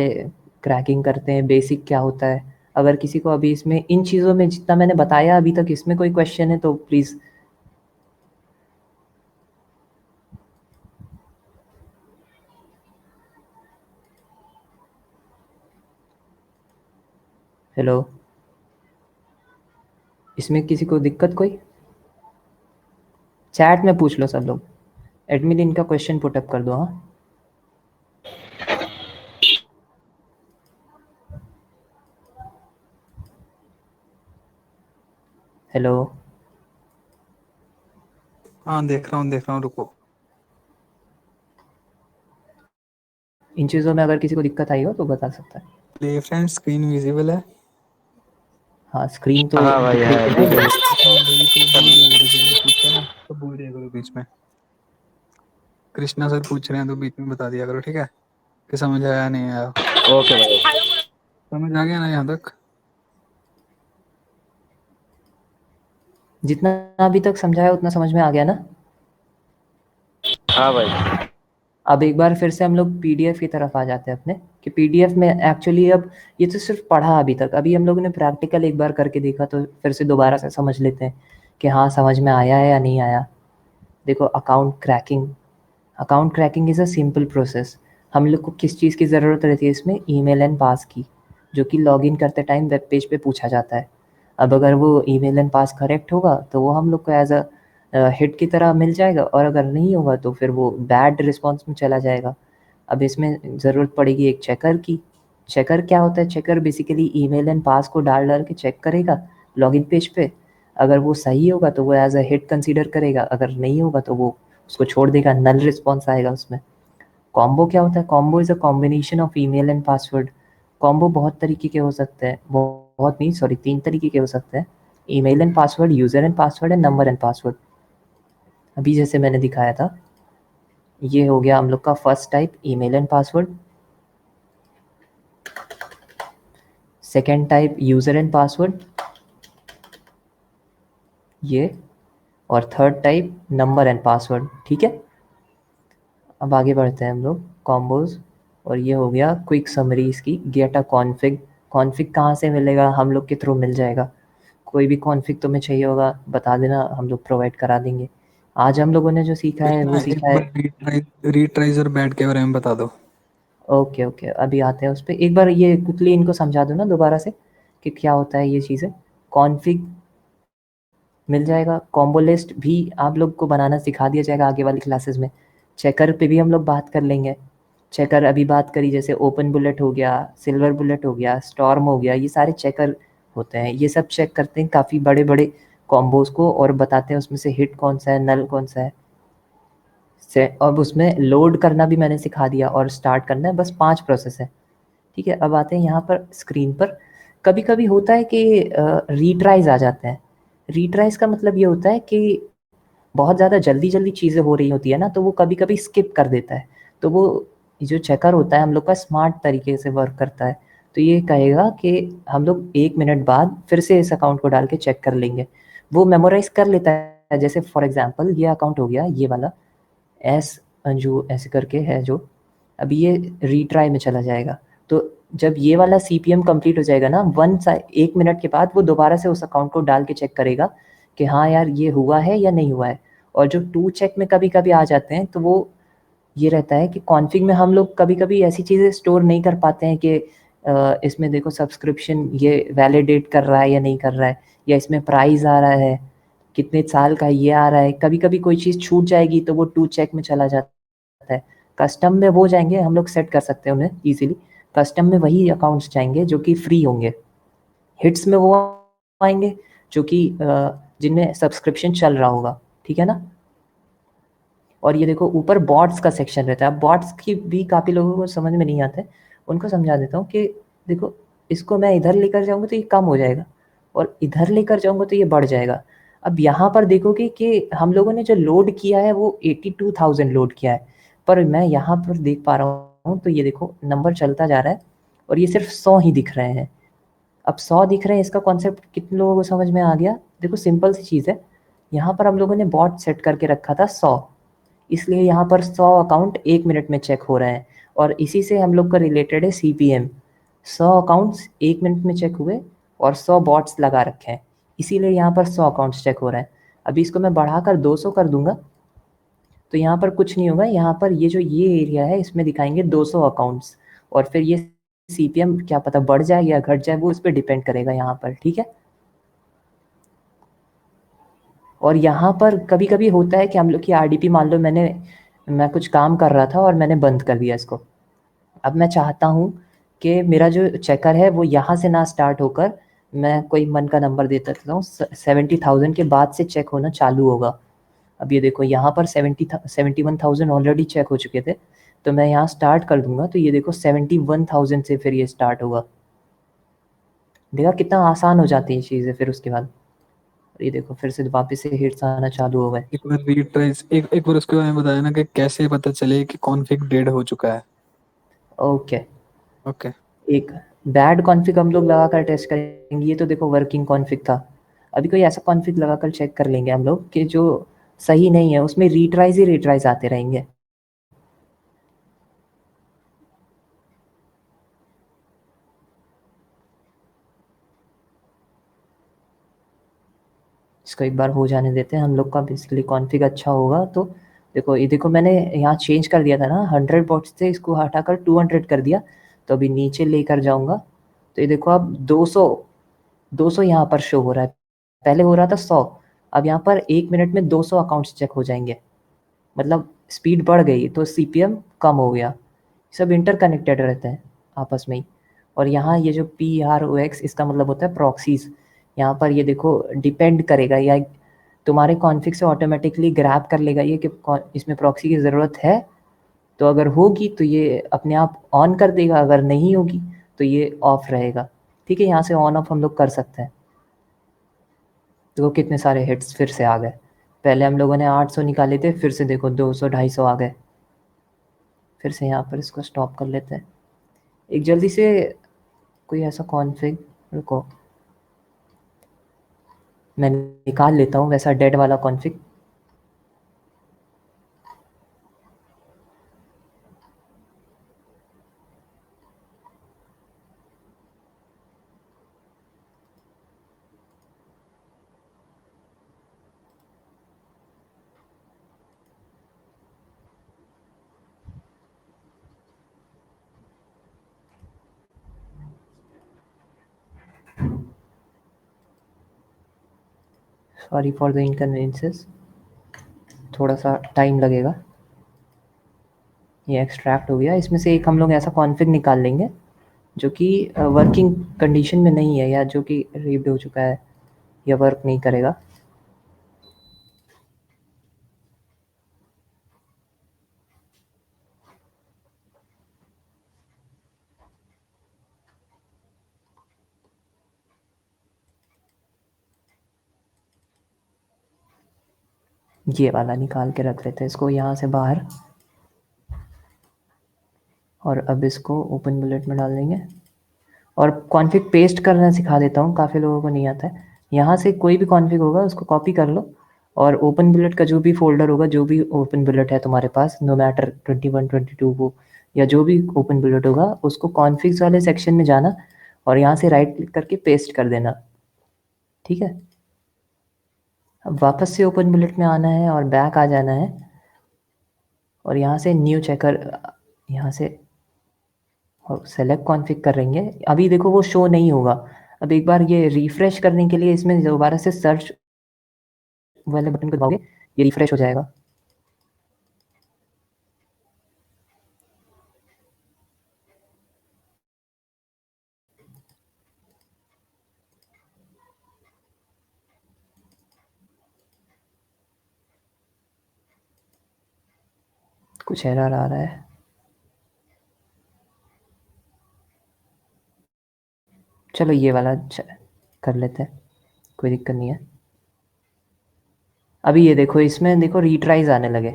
क्रैकिंग करते हैं, बेसिक क्या होता है। अगर किसी को अभी इसमें इन चीज़ों में जितना मैंने बताया अभी तक, इसमें कोई क्वेश्चन है तो प्लीज़। हेलो, इसमें किसी को दिक्कत कोई? चैट में पूछ लो सब लोग, एडमिन इनका क्वेश्चन पुटअप कर दो। हाँ, हेलो, हाँ देख रहा हूँ रुको। इन चीज़ों में अगर किसी को दिक्कत आई हो तो बता सकता है। प्ले फ्रेंड स्क्रीन विजिबल है? हाँ, स्क्रीन तो हाँ भाई, दिखाई है, दे रही है। हाँ भाई, तो बोल दिया करो जो भी पूछता है ना, तो बोल दिया करो बीच में। कृष्णा सर पूछ रहे हैं तो बीच में बता दिया करो, ठीक है? कि समझ आया नहीं आया। ओके भाई। समझ आ गया ना यहाँ तक? जितना अभी तक समझाया उतना समझ में आ गया ना? हाँ भाई। अब एक बार फिर से हम लोग पीडीएफ की तरफ आ जाते हैं अपने, कि पीडीएफ में एक्चुअली अब ये तो सिर्फ पढ़ा अभी तक, अभी हम लोगों ने प्रैक्टिकल एक बार करके देखा, तो फिर से दोबारा से समझ लेते हैं कि हाँ समझ में आया है या नहीं आया। देखो account cracking is a simple process. हम लोग को किस चीज़ की ज़रूरत रहती है इसमें? ईमेल एंड पास की, जो कि लॉगिन करते टाइम वेब पेज पे पूछा जाता है। अब अगर वो ईमेल एंड पास करेक्ट होगा तो वो हम लोग को एज अ हिट की तरह मिल जाएगा, और अगर नहीं होगा तो फिर वो बैड रिस्पॉन्स में चला जाएगा। अब इसमें ज़रूरत पड़ेगी एक चेकर की। चेकर क्या होता है? चेकर बेसिकली ईमेल एंड पास को डाल के चेक करेगा लॉगिन पेज पे। अगर वो सही होगा तो वो एज अ हिट कंसीडर करेगा, अगर नहीं होगा तो वो उसको छोड़ देगा, नल रिस्पॉन्स आएगा उसमें। कॉम्बो क्या होता है? Combo is a combination of email and password. Combo बहुत तरीके के हो सकते हैं, बहुत नहीं सॉरी 3 तरीके के हो सकते हैं। Email and password, user and password and number and password. अभी जैसे मैंने दिखाया था, ये हो गया हम लोग का first type, email and password. Second type user and password, ये। और third type number and password. ठीक है, अब आगे बढ़ते हैं हम लोग कॉम्बोज। और ये हो गया क्विक समरी इसकी, गेट अ कॉन्फिग। कॉन्फिग कहाँ से मिलेगा? हम लोग के थ्रू मिल जाएगा। कोई भी कॉन्फिग तुम्हें चाहिए होगा बता देना, हम लोग प्रोवाइड करा देंगे। आज हम लोगों ने जो सीखा है वो एक सीखा है। बार रीट्राइजर बैट के बारे में बता दो। ओके ओके, अभी आते हैं उस पर। एक बार ये क्विकली इनको समझा दो ना दोबारा से कि क्या होता है ये चीज़ें। कॉन्फिग मिल जाएगा, कॉम्बो लिस्ट भी आप लोग को बनाना सिखा दिया जाएगा आगे वाली क्लासेस में। चेकर पे भी हम लोग बात कर लेंगे। चेकर अभी बात करी, जैसे ओपन बुलेट हो गया, सिल्वर बुलेट हो गया, स्टॉर्म हो गया, ये सारे चेकर होते हैं। ये सब चेक करते हैं काफ़ी बड़े बड़े कॉम्बोज को, और बताते हैं उसमें से हिट कौन सा है, नल कौन सा है। से अब उसमें लोड करना भी मैंने सिखा दिया, और स्टार्ट करना है। बस 5 प्रोसेस है। ठीक है, अब आते हैं यहाँ पर स्क्रीन पर। कभी कभी होता है कि रीट्राइज आ जाते हैं। रीट्राइज का मतलब ये होता है कि बहुत ज़्यादा जल्दी जल्दी चीज़ें हो रही होती है ना, तो वो कभी कभी स्किप कर देता है। तो वो जो चेकर होता है हम लोग का स्मार्ट तरीके से वर्क करता है। तो ये कहेगा कि हम लोग 1 मिनट बाद फिर से इस अकाउंट को डाल के चेक कर लेंगे। वो मेमोराइज कर लेता है। जैसे फॉर एग्जांपल ये अकाउंट हो गया, ये वाला एस अंजू ऐसे करके है जो, अभी ये रीट्राई में चला जाएगा। तो जब ये वाला सीपीएम कंप्लीट हो जाएगा ना, 1 मिनट के बाद वो दोबारा से उस अकाउंट को डाल के चेक करेगा कि हाँ यार ये हुआ है या नहीं हुआ है। और जो टू चेक में कभी कभी आ जाते हैं, तो वो ये रहता है कि कॉन्फ़िग में हम लोग कभी कभी ऐसी चीज़ें स्टोर नहीं कर पाते हैं कि इसमें देखो सब्सक्रिप्शन ये वैलिडेट कर रहा है या नहीं कर रहा है, या इसमें प्राइस आ रहा है, कितने साल का ये आ रहा है। कभी कभी कोई चीज़ छूट जाएगी तो वो टू चेक में चला जाता है। कस्टम में वो जाएंगे, हम लोग सेट कर सकते हैं उन्हें ईजिली। कस्टम में वही अकाउंट्स जाएंगे जो कि फ्री होंगे। हिट्स में वो आएंगे जो कि जिनमें सब्सक्रिप्शन चल रहा होगा। ठीक है ना। और ये देखो ऊपर बॉट्स का सेक्शन रहता है। बॉट्स की भी काफ़ी लोगों को समझ में नहीं आता है, उनको समझा देता हूँ कि देखो इसको मैं इधर लेकर जाऊँगा तो ये कम हो जाएगा, और इधर लेकर जाऊँगा तो ये बढ़ जाएगा। अब यहाँ पर देखोगे कि हम लोगों ने जो लोड किया है वो 82,000 लोड किया है, पर मैं यहाँ पर देख पा रहा हूँ तो ये देखो नंबर चलता जा रहा है और ये सिर्फ 100 ही दिख रहे हैं। अब 100 दिख रहे हैं, इसका कॉन्सेप्ट कितने लोगों को समझ में आ गया? देखो सिंपल सी चीज़ है, यहाँ पर हम लोगों ने बॉट सेट करके रखा था 100, इसलिए यहाँ पर 100 अकाउंट 1 मिनट में चेक हो रहे हैं, और इसी से हम लोग का रिलेटेड है सीपीएम। 100 अकाउंट्स 1 मिनट में चेक हुए और 100 बॉट्स लगा रखे हैं, इसीलिए यहाँ पर 100 अकाउंट्स चेक हो रहे हैं। अभी इसको मैं बढ़ाकर 200 कर दूंगा तो यहाँ पर कुछ नहीं होगा। यहाँ पर ये जो ये एरिया है इसमें दिखाएंगे 200 अकाउंट्स, और फिर ये सीपीएम क्या पता बढ़ जाए या घट जाए, वो उस पर डिपेंड करेगा यहाँ पर। ठीक है। और यहाँ पर कभी कभी होता है कि हम लोग की आरडीपी, मान लो मैं कुछ काम कर रहा था और मैंने बंद कर दिया इसको। अब मैं चाहता हूँ कि मेरा जो चेकर है वो यहाँ से ना स्टार्ट होकर, मैं कोई मन का नंबर दे देता हूँ, 70,000 के बाद से चेक होना चालू होगा। अब ये देखो यहाँ पर 71,000 ऑलरेडी चेक हो चुके थे, तो मैं यहाँ स्टार्ट कर दूंगा तो ये देखो 71,000 से फिर ये स्टार्ट होगा। देखा कितना आसान हो जाती है चीज़ें फिर उसके बाद। ये देखो फिर से वापस से हिट्स आना चालू हो गए। एक बार रीट्राइज एक बार उसके बारे में बताया ना कि कैसे पता चले कि कॉन्फ़िग डेड हो चुका है। Okay, okay. एक बैड कॉन्फ़िग हम लोग लगाकर टेस्ट करेंगे। ये तो देखो वर्किंग कॉन्फ़िग था। अभी कोई ऐसा कॉन्फ़िग लगाकर चेक कर लेंगे हम लोग कि जो सही नहीं है, उसमें रीट्राइज ही रीट्राइज आते रहेंगे। इसको एक बार हो जाने देते हैं, हम लोग का बेसिकली कॉन्फ़िग अच्छा होगा तो देखो ये देखो मैंने यहाँ चेंज कर दिया था ना, 100 बॉट्स थे, इसको हटाकर 200 कर दिया। तो अभी नीचे लेकर जाऊँगा तो ये देखो अब 200 यहाँ पर शो हो रहा है, पहले हो रहा था 100, अब यहाँ पर 1 मिनट में 200 अकाउंट्स चेक हो जाएंगे, मतलब स्पीड बढ़ गई तो सीपीएम कम हो गया। सब इंटरकनेक्टेड रहते हैं आपस में ही। और यहाँ ये जो PROX इसका मतलब होता है प्रॉक्सीज। यहाँ पर ये देखो डिपेंड करेगा या तुम्हारे कॉन्फ़िग से ऑटोमेटिकली ग्रैब कर लेगा ये कि इसमें प्रॉक्सी की ज़रूरत है, तो अगर होगी तो ये अपने आप ऑन कर देगा, अगर नहीं होगी तो ये ऑफ रहेगा। ठीक है, यहाँ से ऑन ऑफ हम लोग कर सकते हैं। देखो कितने सारे हिट्स फिर से आ गए, पहले हम लोगों ने 800 निकाले थे, फिर से देखो 200 250 आ गए। फिर से यहाँ पर इसको स्टॉप कर लेते हैं। एक जल्दी से कोई ऐसा कॉन्फ़िग, रुको मैं निकाल लेता हूँ वैसा डेड वाला config. Sorry for the inconveniences, थोड़ा सा टाइम लगेगा। ये एक्सट्रैक्ट हो गया, इसमें से एक हम लोग ऐसा कॉन्फ़िग निकाल लेंगे जो कि वर्किंग कंडीशन में नहीं है, या जो कि रीड हो चुका है या वर्क नहीं करेगा। ये वाला निकाल के रख लेते हैं इसको यहाँ से बाहर, और अब इसको ओपन बुलेट में डाल देंगे। और कॉन्फ़िग पेस्ट करना सिखा देता हूँ, काफ़ी लोगों को नहीं आता है। यहाँ से कोई भी कॉन्फ़िग होगा उसको कॉपी कर लो, और ओपन बुलेट का जो भी फोल्डर होगा, जो भी ओपन बुलेट है तुम्हारे पास, नो मैटर 21 22 वो, या जो भी ओपन बुलेट होगा उसको कॉन्फ़िग्स वाले सेक्शन में जाना और यहाँ से राइट क्लिक करके पेस्ट कर देना। ठीक है, अब वापस से ओपन बुलेट में आना है और बैक आ जाना है, और यहाँ से न्यू चेकर, यहाँ से और सेलेक्ट कॉन्फ़िग करेंगे। अभी देखो वो शो नहीं होगा, अब एक बार ये रिफ्रेश करने के लिए इसमें दोबारा से सर्च वाले बटन को दबाओगे, ये रिफ्रेश हो जाएगा। कुछ एरर आ रहा है, चलो ये वाला कर लेते हैं, कोई दिक्कत नहीं है। अभी ये देखो इसमें देखो रीट्राइज आने लगे,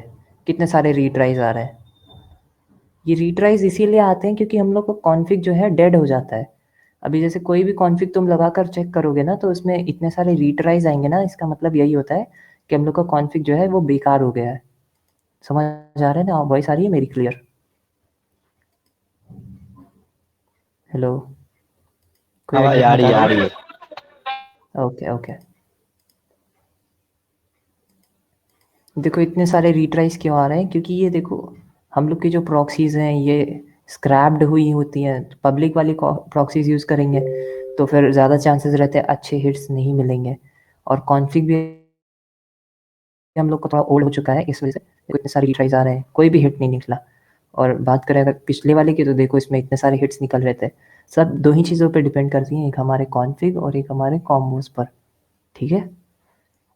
कितने सारे रीट्राइज आ रहे हैं। ये रीट्राइज इसीलिए आते हैं क्योंकि हम लोग को कॉन्फ़िग जो है डेड हो जाता है। अभी जैसे कोई भी कॉन्फ़िग तुम लगाकर चेक करोगे ना, तो उसमें इतने सारे रीट्राइज आएंगे ना, इसका मतलब यही होता है कि हम लोग का कॉन्फ़िग जो है वो बेकार हो गया है। समझ आ रहा है ना, वॉइस आ रही है मेरी क्लियर? हेलो, कोई आवाज एडमिट आ रही है, बता आ दो। रही है। ओके ओके, देखो इतने सारे रीट्राइज क्यों आ रहे हैं, क्योंकि ये देखो हम लोग की जो प्रॉक्सीज हैं ये स्क्रैप्ड हुई होती हैं। पब्लिक वाली प्रॉक्सीज यूज़ करेंगे तो फिर ज़्यादा चांसेस रहते हैं अच्छे हिट्स नहीं मिलेंगे, और कॉन्फ़िग भी हम लोग को थोड़ा ओल्ड हो चुका है, इस वजह से देखो इतने सारे रीट्राइज आ रहे हैं, कोई भी हिट नहीं निकला। और बात करें अगर पिछले वाले की, तो देखो इसमें इतने सारे हिट्स निकल रहे थे। सब दो ही चीज़ों पर डिपेंड करती हैं, एक हमारे कॉन्फ़िग और एक हमारे कॉम्बोज पर। ठीक है,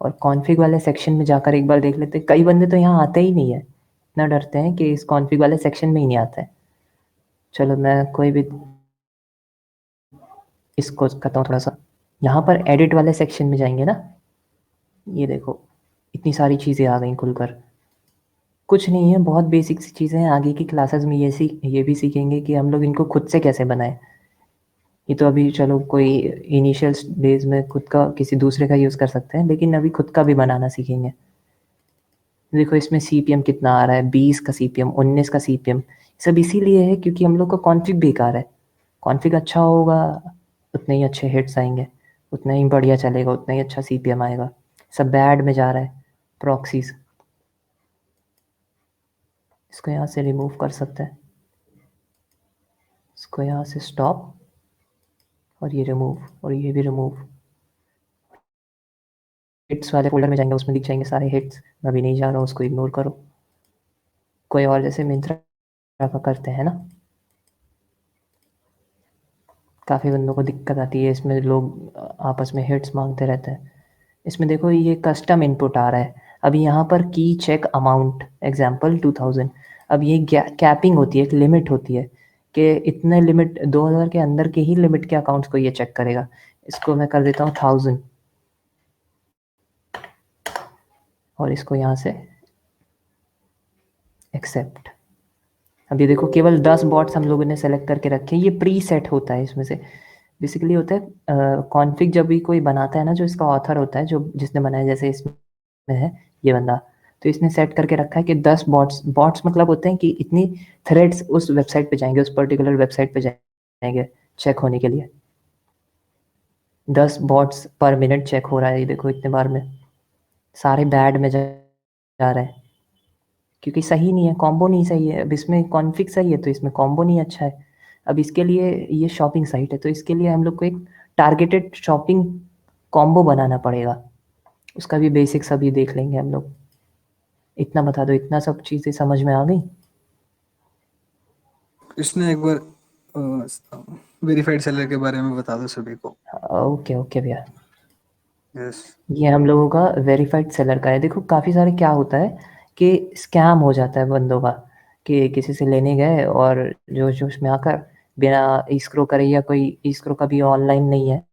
और कॉन्फ़िग वाले सेक्शन में जाकर एक बार देख लेते हैं। कई बंदे तो यहाँ आते ही नहीं है, इतना डरते हैं कि इस कॉन्फ़िग वाले सेक्शन में ही नहीं आता है। चलो मैं कोई भी इसको करता हूँ थोड़ा सा, यहाँ पर एडिट वाले सेक्शन में जाएंगे ना, ये देखो इतनी सारी चीज़ें आ गई खुलकर। कुछ नहीं है, बहुत बेसिक सी चीज़ें हैं, आगे की क्लासेस में ये भी सीखेंगे कि हम लोग इनको खुद से कैसे बनाएं। ये तो अभी चलो कोई इनिशियल डेज में खुद का किसी दूसरे का यूज़ कर सकते हैं, लेकिन अभी खुद का भी बनाना सीखेंगे। देखो इसमें सीपीएम कितना आ रहा है, 20 का सीपीएम, 19 का सीपीएम। सब इसीलिए है क्योंकि हम लोग का कॉन्फ़िग बेकार है। कॉन्फ़िग अच्छा होगा उतने ही अच्छे हिट्स आएंगे, उतना ही बढ़िया चलेगा, उतना ही अच्छा सीपीएम आएगा। सब बैड में जा रहा है प्रॉक्सीज। इसको यहाँ से रिमूव कर सकते हैं, इसको यहाँ से स्टॉप, और ये रिमूव, और ये भी रिमूव। हिट्स वाले फोल्डर में जाएंगे, उसमें दिख जाएंगे सारे हिट्स। मैं अभी नहीं जा रहा हूँ, उसको इग्नोर करो। कोई और जैसे मिंत्रा का करते हैं ना, काफ़ी बंदों को दिक्कत आती है इसमें, लोग आपस में हिट्स मांगते रहते हैं। इसमें देखो ये कस्टम इनपुट आ रहा है। अभी यहाँ पर की चेक अमाउंट एग्जांपल 2000। अब ये कैपिंग होती है, एक लिमिट होती है कि इतने लिमिट 2000 के अंदर के ही लिमिट के अकाउंट्स को ये चेक करेगा। इसको मैं कर देता हूँ 1000, और इसको यहाँ से एक्सेप्ट। अब ये देखो केवल 10 बॉट्स हम लोगों ने सेलेक्ट करके रखे हैं। ये प्री सेट होता है, इसमें से बेसिकली होता है कॉन्फ़िग जब भी कोई बनाता है ना, जो इसका ऑथर होता है, जो जिसने बनाया, जैसे इसमें है ये बंदा, तो इसने सेट करके रखा है कि 10 बॉट्स मतलब होते हैं कि इतनी थ्रेड्स उस वेबसाइट पे जाएंगे, उस पर्टिकुलर वेबसाइट पे जाएंगे चेक होने के लिए। 10 बॉट्स पर मिनट चेक हो रहा है, ये देखो इतने बार में। सारे बैड में जा रहे हैं क्योंकि सही नहीं है, कॉम्बो नहीं सही है। अब इसमें कॉन्फ़िग सही है तो इसमें कॉम्बो नहीं अच्छा है। अब इसके लिए ये शॉपिंग साइट है, तो इसके लिए हम लोग को एक टारगेटेड शॉपिंग कॉम्बो बनाना पड़ेगा। उसका भी बेसिक्स अभी देख लेंगे हम लोग। इतना बता दो, इतना सब चीज़ें समझ में आ गई? कृष्णा एक बार वेरीफाइड सेलर के बारे में बता दो सभी को। ओके ओके भैया। यस। ये हम लोगों का वेरीफाइड सेलर का है। देखो काफ़ी सारे क्या होता है कि स्कैम हो जाता है बंदों का, कि किसी से लेने गए और जोश में आकर बिना escrow करे, या कोई escrow का भी ऑनलाइन नहीं है,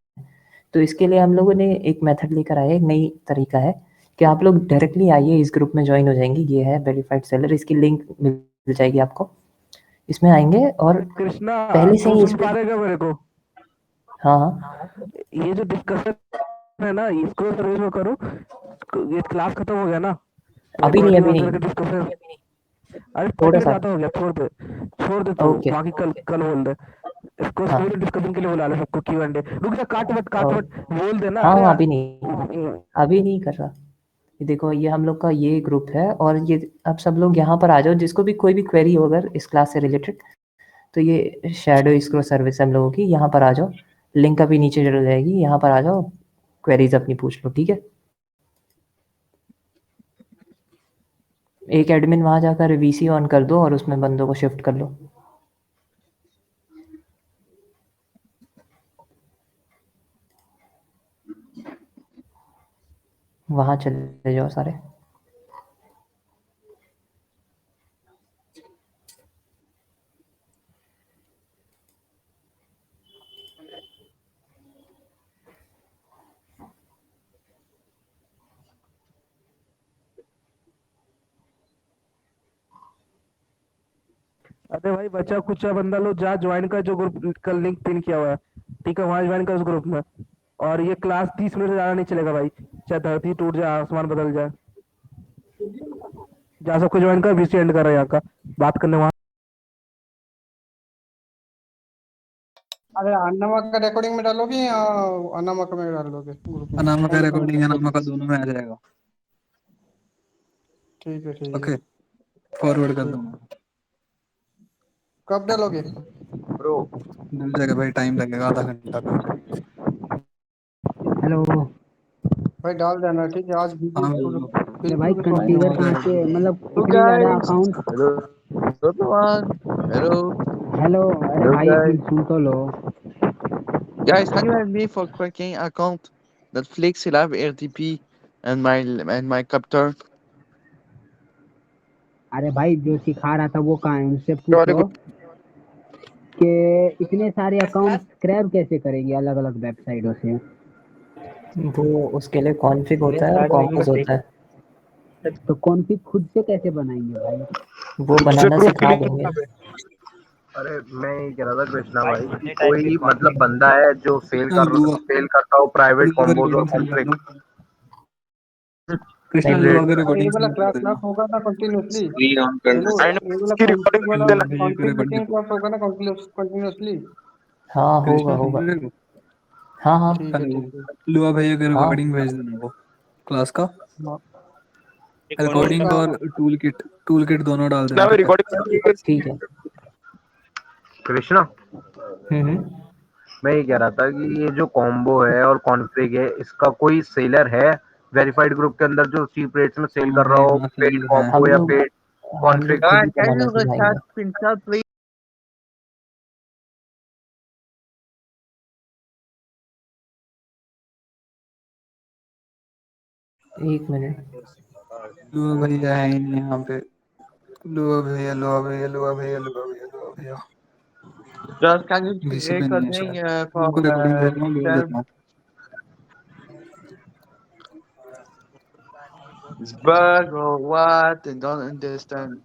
तो इसके लिए हम लोगों ने एक मेथड लेकर आए, एक नई तरीका है कि आप लोग डायरेक्टली आइए, इस ग्रुप में ज्वाइन हो जाएंगे। ये है वेरीफाइड सेलर, इसकी लिंक मिल जाएगी आपको। इसमें आएंगे और कृष्णा पहले से तू ही सुन इसमें, पा रहेगा मेरे को? हाँ हाँ ये जो डिस्कशन है ना, इसको सर्विस में करो। ये क्लास खत्म हो गया ना, अभी नहीं, रिकॉर्डिंग अभी ऑन नहीं, करके डिस्कशन। अरे थोड़ा 30 सा। ज्यादा हो गया, छोड़ दे तू, ओके, बाकी कल कल बोल दे। इसको हाँ पूरे डिस्कशन के लिए बुला ले सबको, Q&A। रुक जा, काट मत बोल देना। हाँ अरे हाँ, यार। अभी नहीं कर रहा। ये देखो ये हम लोग का ये ग्रुप है, और ये अब सब लोग यहाँ पर आ जाओ, जिसको भी कोई भी क्वेरी हो अगर इस क्लास से रिलेटेड, तो ये शैडो स्क्रो सर्विस हम लोगों की, यहाँ पर आ जाओ। लिंक अभी नीचे चल जाएगी, यहाँ पर आ जाओ, क्वेरीज अपनी पूछ लो, ठीक है। एक एडमिन वहाँ जाकर वीसी ऑन कर दो और उसमें बंदों को शिफ्ट कर लो। वहाँ चले जाओ सारे। अरे भाई, बच्चा कुछ बंदा लो, जा ज्वाइन कर, जो ग्रुप कल लिंक पिन किया हुआ है, ठीक है, वहां ज्वाइन कर उस ग्रुप में। और ये क्लास 30 मिनट से ज्यादा नहीं चलेगा भाई, चाहे धरती टूट जाए, आसमान बदल जाए। जा सबको ज्वाइन कर, बीसी एंड कर रहा है यहाँ का, बात करने वहां। अरे अन्नमा का रिकॉर्डिंग में डालोगे या अन्नमा का में डाल दोगे ग्रुप में? अनामा का कौन सा? रिकॉर्डिंग अनामा का दोनों में आ जाएगा। ठीक है, ठीक ओके, है। फॉरवर्ड कर दूंगा। कब डालोगे? मिल जाएगा भाई, टाइम लगेगा, आधा घंटा का। हेलो। भाई डाल देना, ठीक है। आज हाँ अरे भाई बिल्कुल रिकॉर्डिंग कॉन्फ़िगर हो कहाँ जाएगा। से, मतलब Hello इतने ज्यादा guys. Account. Hello. Hello everyone. Hello. Hello, अरे Hello भाई एक guys. मिनट सुन तो लो। Guys, can you help me for cracking account Netflix, Live, RTP, and my captor? अरे भाई जो सिखा रहा था वो कहाँ है, उनसे Sorry, पूछो कि इतने सारे अकाउंट स्क्रैप कैसे करेंगे अलग अलग वेबसाइटों से। वो उसके लिए कॉन्फ़िग होता है और कॉम्पोज होता है, तो कॉन्फ़िग खुद से कैसे बनाएंगे भाई? वो बनाना सिखा देंगे। अरे मैं ये कह रहा था कृष्णा भाई कि कोई मतलब बंदा है जो हाँ, दुआ सेल करता हो प्राइवेट दुआ का कॉम्बोज और रिकॉर्डिंग सुन कॉन्फ्लिक्ट। लेना। कृष्णा Like, लुआ के ये रिकॉर्डिंग वाला सेंड कर क्लास देना। क्लास होगा ना कंटिन्यूअसली स्क्रीन ऑन ये करना लो सर। ये वाला इसकी रिकॉर्डिंग वाला लुआ भैया की कॉन्फ़िग रिकॉर्डिंग मीटिंग क्लास होगा ना कंटिन्यूअसली हाँ होगा कृष्णा होगा। सुन रहे हो? हाँ हाँ ठीक है हेलो, ठीक है लुआ भैया की हाँ रिकॉर्डिंग भेज देना वो क्लास का। हाँ, रिकॉर्डिंग और टूल किट दोनों डाल देना, मैं ठीक है? रिकॉर्डिंग ठीक है। कृष्णा हम्म। मैं ये कह रहा था कि ये जो कॉम्बो है और कॉन्फ़िग है इसका कोई सेलर है वेरीफाइड ग्रुप के अंदर जो चीप रेट्स में सेल हाँ कर रहा है, हो हाँ पेड सेल है। हम कॉम्बो या लोग पेड हम लोग कॉन्फ़िग खुद ही Can बनाना you सिखाएंगे। chat screenshot please? एक मिनट। लुआ भैया है ही नहीं यहाँ पे। लुआ भैया लुआ भैया लुआ भैया लुआ भैया लुआ भैया Just can you बीसी पे नहीं है recording शायद। for उनको रिकॉर्डिंग भेजना, भेज self? देता हूँ। It's bug or what? I don't understand.